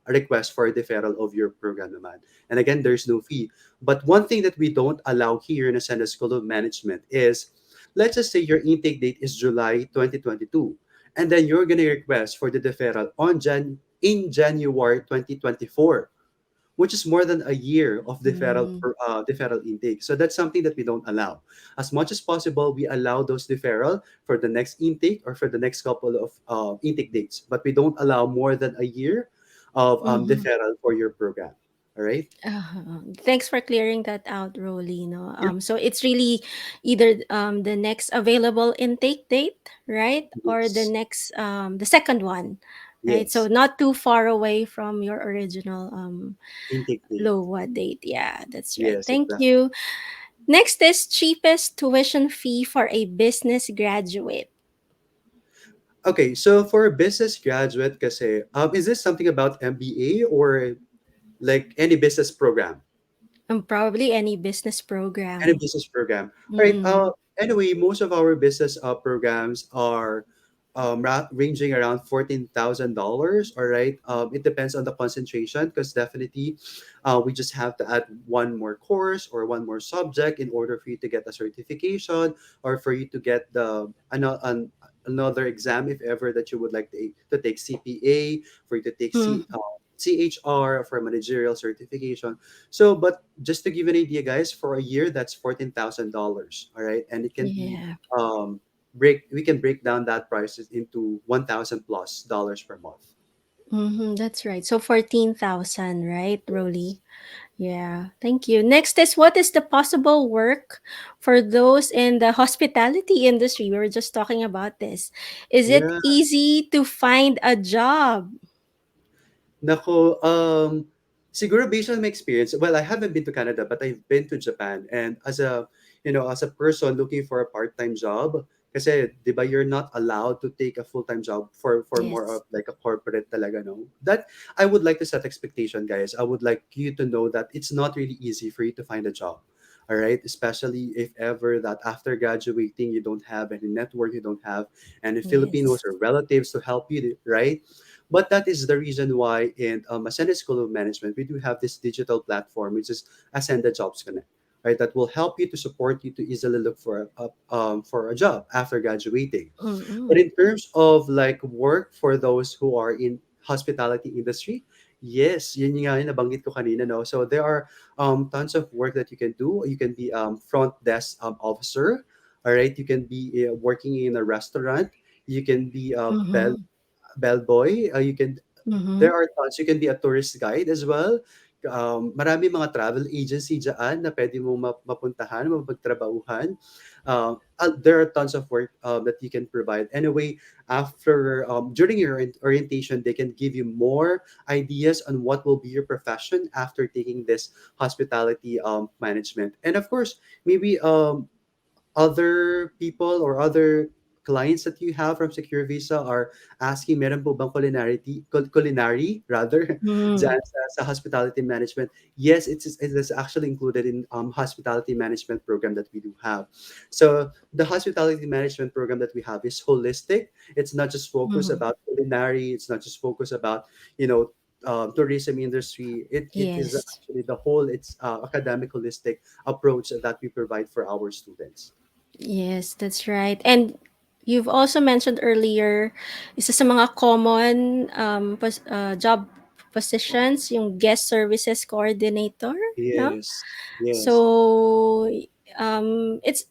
request for a deferral of your program naman. And again, there's no fee. But one thing that we don't allow here in Ascenda School of Management is, let's just say your intake date is July 2022, and then you're gonna request for the deferral in January 2024, which is more than a year of deferral intake. So that's something that we don't allow. As much as possible, we allow those deferral for the next intake or for the next couple of intake dates, but we don't allow more than a year of Mm-hmm. deferral for your program. All right. Thanks for clearing that out, Rolly. No, Yeah. so it's really either the next available intake date, right, or Yes. the second one, right? So Yes. not too far away from your original Intake date. LOA date. Yeah, that's right. Yes, Thank exactly. you. Next is cheapest tuition fee for a business graduate. Okay, so for a business graduate, kasi, is this something about MBA or like any business program? Probably any business Any program. business program. All right. Mm-mm. Anyway, most of our business programs are ranging around $14,000. All right, it depends on the concentration because definitely, we just have to add one more course or one more subject in order for you to get a certification or for you to get another exam if ever that you would like to take CPA, for you to take Mm. CHR for managerial certification. So, but just to give an idea, guys, for a year that's $14,000. All right, and it can be Yeah. um, break we can break down that prices into 1,000 plus dollars per month. That's right. So 14,000, right, Rolly? Yeah, thank you. Next is, what is the possible work for those in the hospitality industry? We were just talking about this. Is it Yeah. easy to find a job? Nako, siguro based on my experience, well, I haven't been to Canada, but I've been to Japan. And as a person looking for a part-time job, kasi, di ba, you're not allowed to take a full-time job for more Yes. of like a corporate talaga, no? That, I would like to set expectation, guys. I would like you to know that it's not really easy for you to find a job. All right, especially if ever that after graduating you don't have any network, you don't have any Filipinos Yes. or relatives to help you, right? But that is the reason why in Acsenda School of Management, we do have this digital platform, which is Acsenda Jobs Connect, right? That will help you to support you to easily look for a job after graduating. But Mm-mm. in terms of like work for those who are in hospitality industry, yes, yun nga yung nabanggit ko kanina, no? So there are tons of work that you can do. You can be front desk officer, all right? You can be working in a restaurant. You can be a Mm-hmm. bellboy. You can Mm-hmm. There are tons. You can be a tourist guide as well. Marami mga travel agency dyan na pwede mo mapuntahan, mapagtrabahuhan. There are tons of work that you can provide. Anyway, during your orientation, they can give you more ideas on what will be your profession after taking this hospitality management. And of course, maybe other people or other clients that you have from Secure Visa are asking, meron po bang culinary rather, Mm-hmm. dyan sa hospitality management? Yes, it is actually included in hospitality management program that we do have. So the hospitality management program that we have is holistic. It's not just focused Mm-hmm. about culinary. It's not just focused about, you know, tourism industry. It is Yes. actually the whole, it's academic holistic approach that we provide for our students. Yes, that's right. And you've also mentioned earlier, isa sa mga common job positions, yung guest services coordinator, no? Yes, yes, So, it's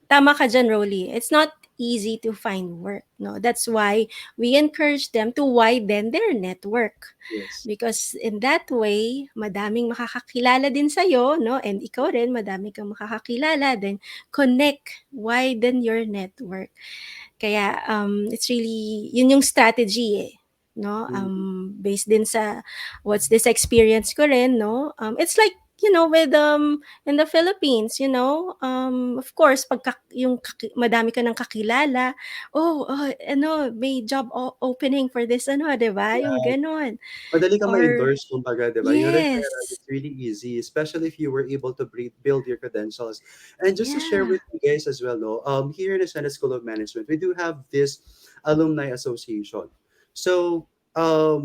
tama ka dyan, Rolly. It's not easy to find work, no? That's why we encourage them to widen their network. yes, Because in that way, madaming makakakilala din sa'yo, no? And ikaw rin, madami kang makakakilala. Then, connect, widen your network. Kaya it's really yun yung strategy eh, no? mm, Based din sa what's this experience ko rin, no? It's like, with in the Philippines, of course pag madami ka ng kakilala, ano, may job opening for this, ano, 'di ba? Yung yeah. gano'n. Madali kang Or ma-endorse kumbaga, 'di ba? Yung referral, yes. it's really easy, especially if you were able to build your credentials. And just to share Yeah. with you guys as well, no, here in the Senate School of Management, we do have this alumni association. So,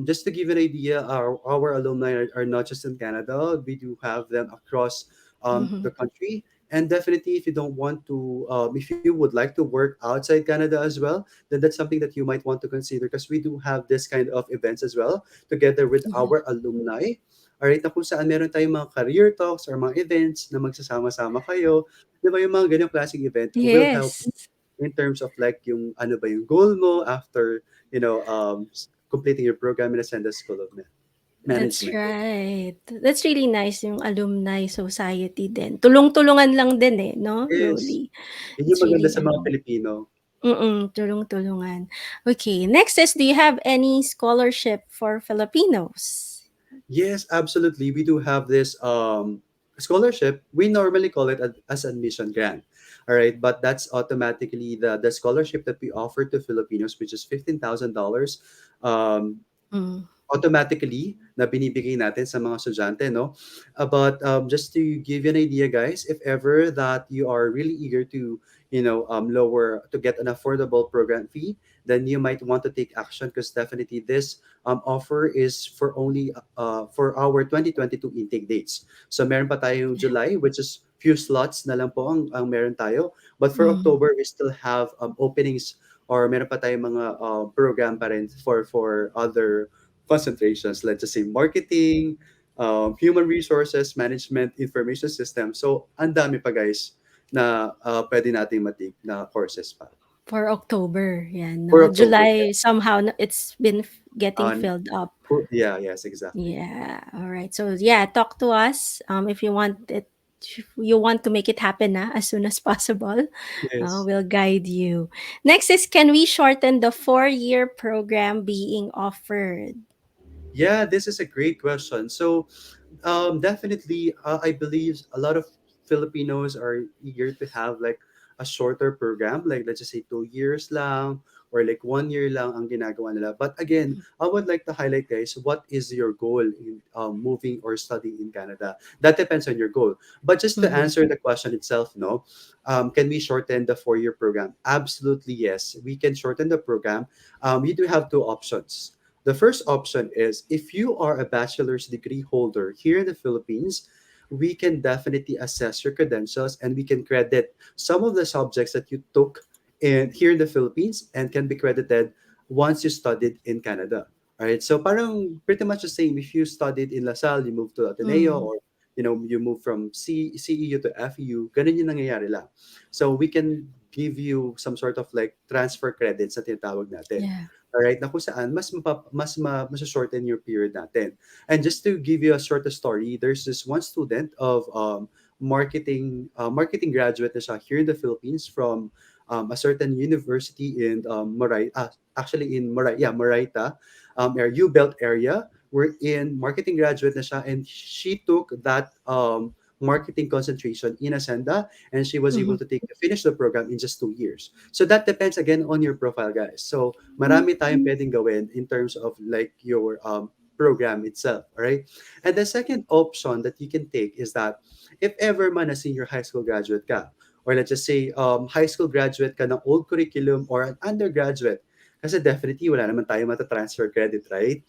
just to give an idea, our alumni are not just in Canada. We do have them across Mhm. the country. And definitely, if you don't want to, if you would like to work outside Canada as well, then that's something that you might want to consider because we do have this kind of events as well together with Mhm. our alumni. Alright, na kung saan meron tayong mga career talks or mga events na magsasama-sama kayo. Di ba yung mga ganyang klaseng event will help Yes. you in terms of like yung ano ba yung goal mo after, completing your program in Ascenda School of That's Management. right. That's really nice yung alumni society din. Tulong-tulungan lang din eh, no, Yes, Rolly? yun yung It's maganda really sa mga Pilipino. tulong-tulungan. Okay, next is, do you have any scholarship for Filipinos? Yes, absolutely. We do have this scholarship. We normally call it as admission grant. All right, but that's automatically the scholarship that we offer to Filipinos, which is $15,000. Um, Mm. automatically na binibigay natin sa mga estudyante, no? But just to give you an idea, guys, if ever that you are really eager to, lower to get an affordable program fee, then you might want to take action, because definitely this offer is for only for our 2022 intake dates. So meron pa tayong July, which is few slots na lang po ang meron tayo. But for Mm. October, we still have openings, or meron pa tayong mga program pa rin for other concentrations. Let's just say marketing, human resources, management, information system. So ang dami pa guys na pwede nating matik na courses pa. For October, yan, For no? October, July, yes. somehow it's been getting On filled up. Yeah, yes, exactly. Yeah. All right. So yeah, talk to us if you want it. If you want to make it happen as soon as possible. Yes. We'll guide you. Next is, can we shorten the 4-year program being offered? Yeah, this is a great question. So, definitely, I believe a lot of Filipinos are eager to have like a shorter program, like let's just say 2 years lang, or like 1 year lang ang ginagawa nila. But again, I would like to highlight, guys, what is your goal in moving or studying in Canada? That depends on your goal. But just to Mm-hmm. answer the question itself, no, can we shorten the 4-year program? Absolutely, yes. We can shorten the program. You do have two options. The first option is, if you are a bachelor's degree holder here in the Philippines, we can definitely assess your credentials and we can credit some of the subjects that you took in here in the Philippines and can be credited once you studied in Canada. All right. So parang pretty much the same. If you studied in LaSalle, you moved to Ateneo, Mm-hmm. or you move from CEU to FEU, ganun yung nangyayari lang. So we can give you some sort of like transfer credits na tinatawag natin. Yeah. Alright, na kung saan mas shorten your period natin. And just to give you a short story, there's this one student of marketing graduate na siya here in the Philippines from a certain university in actually in Moraita, U-Belt area. We're in marketing graduate na siya, and she took that marketing concentration in Acsenda, and she was Mm-hmm. able to finish the program in just 2 years. So that depends again on your profile, guys. So marami tayong pwedeng gawin in terms of like your program itself, all right? And the second option that you can take is that if ever man a senior high school graduate ka, or let's just say high school graduate ka ng old curriculum or an undergraduate, kasi definitely wala naman tayo mata-transfer credit, right?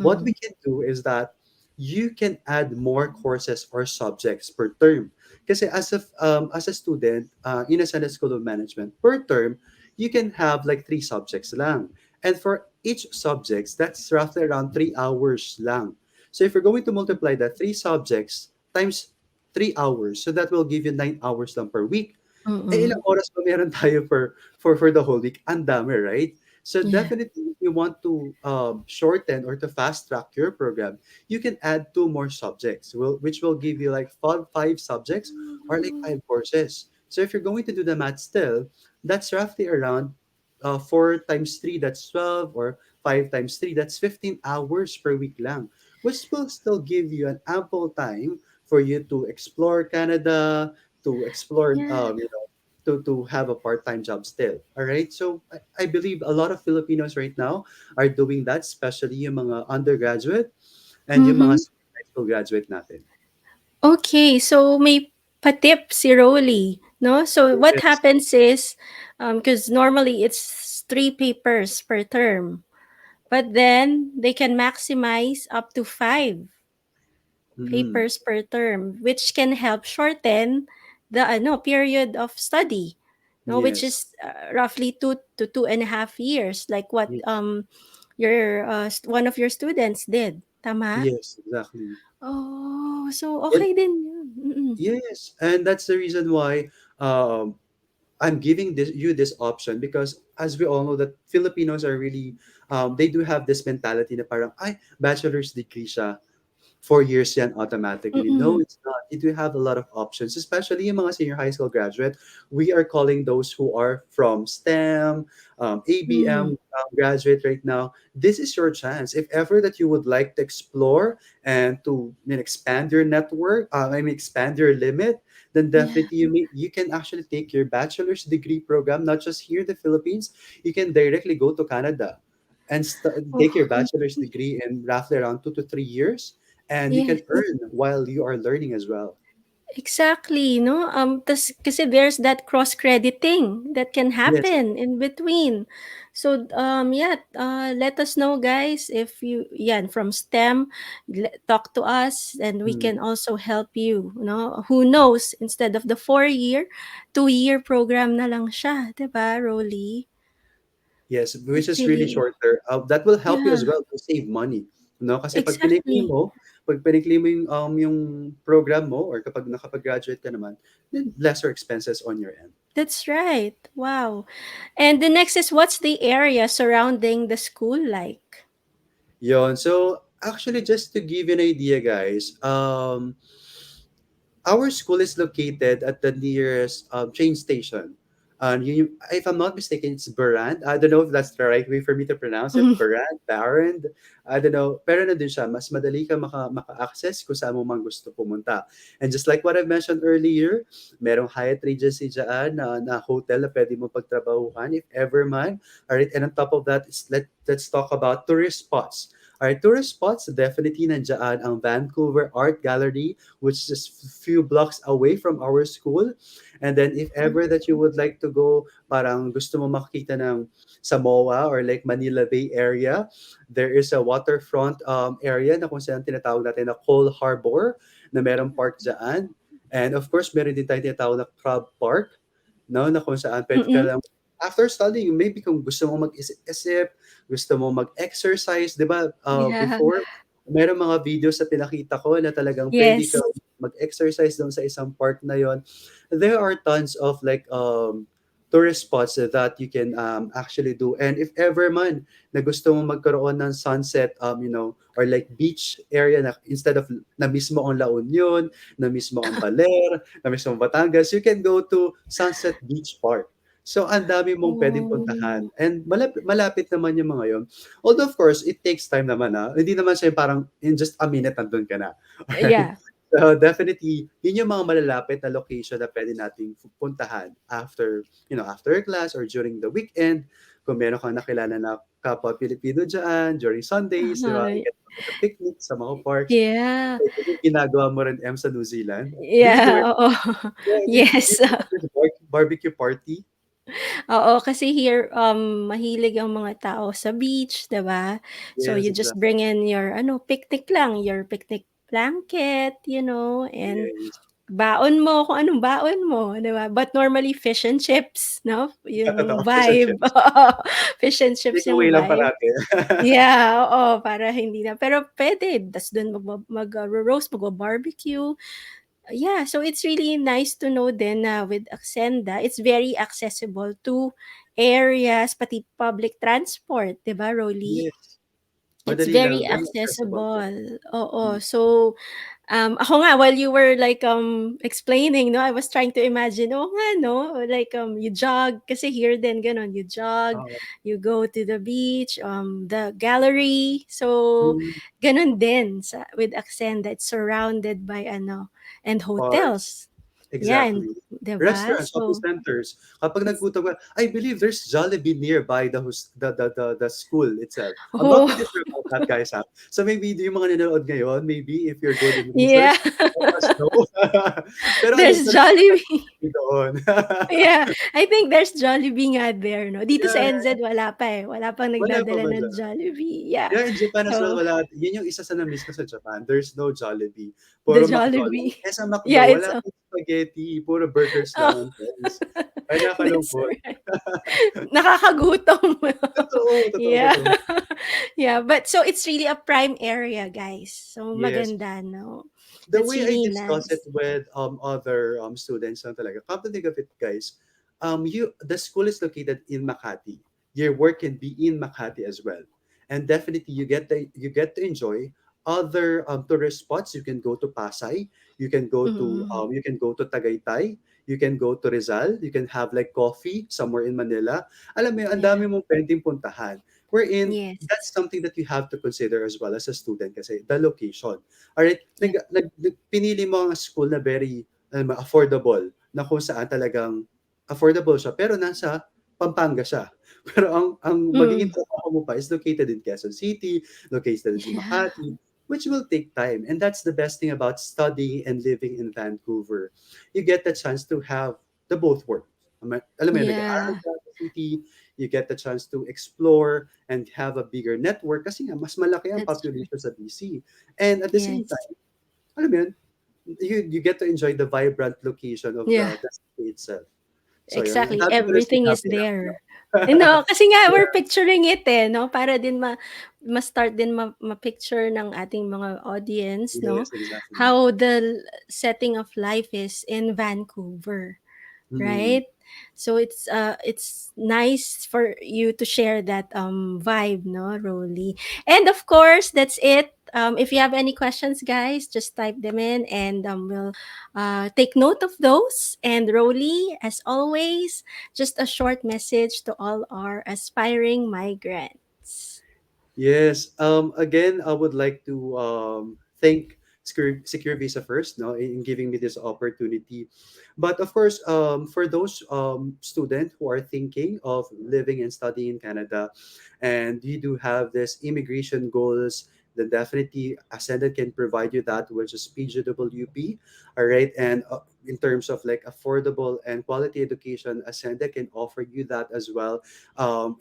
What Mm-hmm. we can do is that you can add more courses or subjects per term. Kasi as a student in Acsenda School of Management, per term, you can have like 3 subjects lang. And for each subjects, that's roughly around 3 hours lang. So if you're going to multiply that 3 subjects times 3 hours, so that will give you 9 hours lang per week. Eh, Mm-hmm. ilang oras ba meron tayo for the whole week? Ang dami, right? So Yeah. definitely, if you want to shorten or to fast track your program, you can add 2 more subjects, which will give you like five subjects or like 5 courses. So if you're going to do the math still, that's roughly around 4 times 3, that's 12, or 5 times 3, that's 15 hours per week lang, which will still give you an ample time for you to explore Canada, to explore Yeah. to have a part-time job still. All right. So I believe a lot of Filipinos right now are doing that, especially yung mga undergraduate and yung mga Mm-hmm. high school graduate natin. Okay, so may patip si Rolly, no? So what Yes. happens is, because normally it's 3 papers per term, but then they can maximize up to 5 papers Mm-mm. per term, which can help shorten the period of study, no, which Yes. is roughly 2 to 2.5 years, like what Yes. your one of your students did, tama? Yes, exactly. Oh, so And okay din yun. Mm-mm. yes, and that's the reason why I'm giving this option, because as we all know that Filipinos are really they do have this mentality na parang ay bachelor's degree siya, 4 years yan automatically. No, Mm-mm. it's not. You do have a lot of options, especially yung mga senior high school graduate. We are calling those who are from STEM, ABM Mm. graduate right now. This is your chance. If ever that you would like to explore and to expand your network, expand your limit, then Yeah. definitely you can actually take your bachelor's degree program, not just here in the Philippines. You can directly go to Canada and take your Oh, bachelor's degree in roughly around 2 to 3 years, and you can yes. earn while you are learning as well. Exactly, no? Kasi there's that cross-crediting that can Yes. happen in between. So, yeah, let us know, guys, if you, yeah, from STEM, talk to us, and we Mm. can also help you, no? Who knows, instead of the 4-year, 2-year program na lang siya, 'di ba, Rolly? Yes, which It's is really really, shorter. That will help you yeah, as well to save money, no? Kasi exactly. pag pinikli mo yung program mo or kapag nakapag-graduate ka naman, then lesser expenses on your end. That's right. Wow. And the next is, what's the area surrounding the school like? Yon. So, actually, just to give you an idea, guys, our school is located at the nearest train station. If I'm not mistaken, it's Barand. I don't know if that's the right way for me to pronounce it. Barand. I don't know. Pero nandun siya. Mas madali ka maka-access kung saan mo man gusto pumunta. And just like what I mentioned earlier, merong Hyatt Regency dyan na hotel na pwede mo pagtrabahuhan if ever man. Alright, and on top of that, let's talk about tourist spots. Alright, tourist spots, definitely nandiyan ang Vancouver Art Gallery, which is just few blocks away from our school. And then if ever that you would like to go, parang gusto mo makita ng Samoa or like Manila Bay area, there is a waterfront area na kung saan tinatawag natin na Cole Harbor na merong park dyan. And of course, meron din tayo tinatawag na Crab Park, no, na kung saan pwede ka Mm-mm. lang after studying, maybe kung gusto mo mag-isip-isip, gusto mo mag-exercise, 'di ba? Yeah. Before merong mga videos na pinakita ko na talagang pwede ka Yes. mag-exercise doon sa isang park na yon. There are tons of like tourist spots that you can actually do. And if ever man na gusto mo magkaroon ng sunset, or like beach area na instead of na mismo ang La Union, na mismo ang Baler, na mismo ang Batangas, you can go to Sunset Beach Park. So, ang dami mong pwedeng puntahan. Oh. And malapit, malapit naman yung mga yon. Although, of course, it takes time naman. Hindi naman siya parang in just a minute nandun ka na. Alright? Yeah. So, definitely, yun yung mga malalapit na location na pwede nating puntahan after class or during the weekend. Kung meron kang nakilala na kapwa Pilipino dyan, during Sundays, di ba? You Uh, can go to picnic sa mga parks. yeah. Ito yung ginagawa mo rin, sa New Zealand. Yeah, oo. Do Yes. you know this barbecue party? Oo, kasi here, mahilig ang mga tao sa beach, 'di ba? So, Yes, you just exactly. bring in your ano, picnic lang, your picnic blanket, and Yes. baon mo kung anong baon mo, 'di ba? But normally fish and chips, 'no? Yung Totoo, fish and vibe. chips. Fish and chips Takeaway yung lang vibe. parati. Yeah, oo, para hindi na pero puwede ta's dun ro-roast, magba-barbecue. Yeah, so it's really nice to know din na with Acsenda, it's very accessible to areas, pati public transport, 'di ba, Rolly? Yes. It's Madali lang, very very accessible po. accessible, oo. Mm. So, ako nga while you were like, explaining 'no, I was trying to imagine, oo nga 'no, like, you jog kasi here din gano'n, you jog, Oo. you go to the beach, the gallery. So, Hmm, gano'n din with Acsenda, it's surrounded by ano, and parks. hotels. Yeah, and Exactly. 'di ba? Restaurants, shopping So, centers. Kapag it's nagutom ka, I believe there's Jollibee nearby the school itself. I'm not pretty oh, sure about that, guys, ha. So maybe yung mga nanonood ngayon, maybe if you're good in yeah. research, let us know. Pero ayun, There's talagang Jollibee. doon. Yeah, I think there's Jollibee nga there 'no. Dito Yeah, sa yeah. NZ wala pa, eh, wala pang Wala pa nagdadala ba ng diyan? Jollibee, yeah. Yeah, in Japan as well, So, wala. Yun yung isa sa na-miss ko sa Japan. There's no Jollibee. the Puro McDo lang. Jollibee. Eh, sa Yeah, McDo, it's wala pang spaghetti. Puro burgers lang oh, and fries. Ay, that's nakakalungkot. right. Nakakagutom. Totoo, totoo, Yeah. totoo. Yeah, but so it's really a prime area, guys. So Yes. maganda 'no. The That's way I really discuss it nice. with other students lang talaga. Come to think of it, guys, the school is located in Makati. Your work can be in Makati as well, and definitely you get to enjoy other tourist spots. You can go to Pasay. Mm. You can go to Tagaytay. You can go to Rizal. You can have like coffee somewhere in Manila. Alam mo, yun, ang Yeah. dami mong pwedeng puntahan. Wherein Yes. that's something that you have to consider as well as a student kasi the location. Alright, Yeah. pinili mo ang school na very affordable na kung saan talagang affordable siya pero nasa Pampanga siya. Pero ang magiging Mm. trabaho mo pa is located in Quezon City, located in Yeah. Makati. which will take time. And that's the best thing about studying and living in Vancouver. You get the chance to have the both worlds. Alam mo yun, nag-aaral Yeah. ka sa city, you get the chance to explore and have a bigger network kasi nga, mas malaki ang That's true. population sa BC. And at the same Yes. time, alam mo yun, you get to enjoy the vibrant location of Yeah. the city itself. So yun, Exactly. happy to receive, Everything is happy enough, no? there. Kasi nga we're picturing it no, para din ma-start din ma-picture ng ating mga audience, no, Yes, exactly. how the setting of life is in Vancouver. Mm-hmm. Right? So it's nice for you to share that vibe, no, Rolly. And of course, that's it. If you have any questions, guys, just type them in, and we'll take note of those. And Rolly, as always, just a short message to all our aspiring migrants. Yes. Again, I would like to thank Secure Visa first, no, in giving me this opportunity. But of course, for those students who are thinking of living and studying in Canada, and you do have this immigration goals, then definitely Ascendant can provide you that, which is PGWP. All right, and in terms of like affordable and quality education, Ascendant can offer you that as well.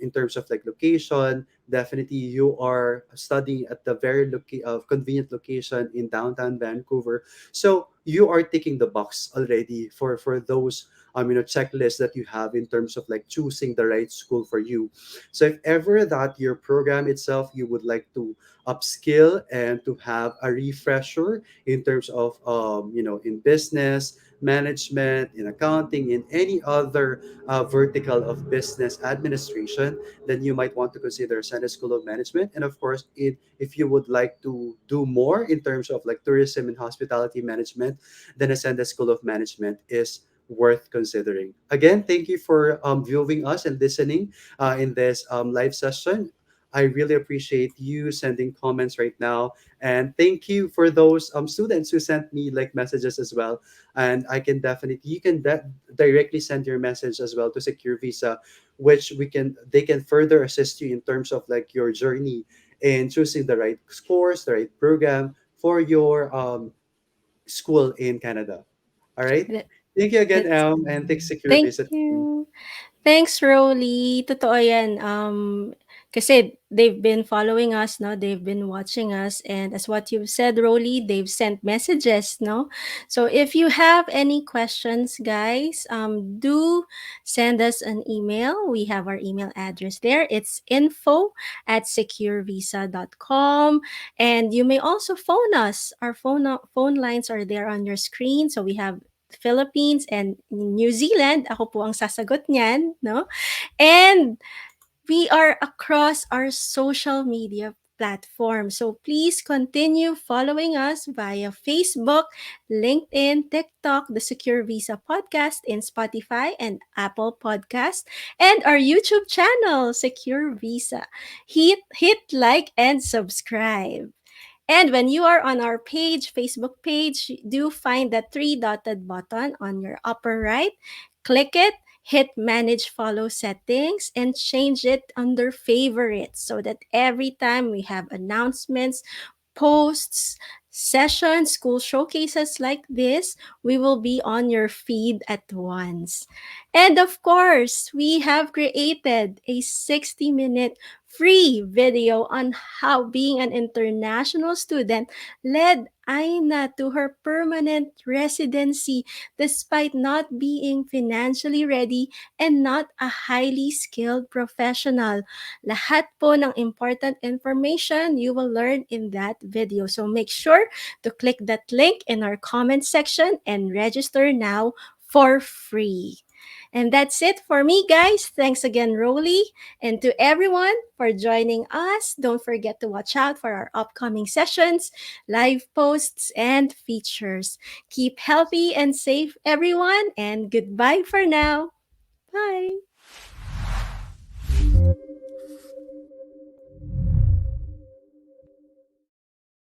In terms of like location, definitely you are studying at the very convenient location in downtown Vancouver. So you are ticking the box already for those checklists that you have in terms of like choosing the right school for you. So if ever that your program itself you would like to upskill and to have a refresher in terms of in business management, in accounting, in any other vertical of business administration, then you might want to consider Acsenda School of Management. And of course, if you would like to do more in terms of like tourism and hospitality management, then Acsenda School of Management is worth considering. Again, thank you for viewing us and listening in this live session. I really appreciate you sending comments right now, and thank you for those students who sent me like messages as well. And I can definitely you can directly send your message as well to Secure Visa, which we can they can further assist you in terms of like your journey in choosing the right course, the right program for your school in Canada. All right. That, Thank you again, that's and thanks Secure Thank Visa. you. Thanks, Rolly. Totoo yan. Kasi they've been following us, no? They've been watching us. And as what you've said, Rolly, they've sent messages, no? So if you have any questions, guys, do send us an email. We have our email address there. It's info@securevisa.com. And you may also phone us. Our phone lines are there on your screen. So we have Philippines and New Zealand. Ako po ang sasagot niyan, no? And we are across our social media platforms. So please continue following us via Facebook, LinkedIn, TikTok, the Secure Visa podcast in Spotify and Apple Podcast, and our YouTube channel, Secure Visa. Hit like and subscribe. And when you are on our page, Facebook page, do find that three dotted button on your upper right. Click it, hit manage follow settings, and change it under favorites so that every time we have announcements, posts, sessions, school showcases like this, we will be on your feed at once. And of course, we have created a 60-minute free video on how being an international student led Aina to her permanent residency despite not being financially ready and not a highly skilled professional. Lahat po ng important information you will learn in that video. So make sure to click that link in our comment section and register now for free. And that's it for me, guys. Thanks again, Rolly. And to everyone for joining us, don't forget to watch out for our upcoming sessions, live posts, and features. Keep healthy and safe, everyone, and goodbye for now. Bye.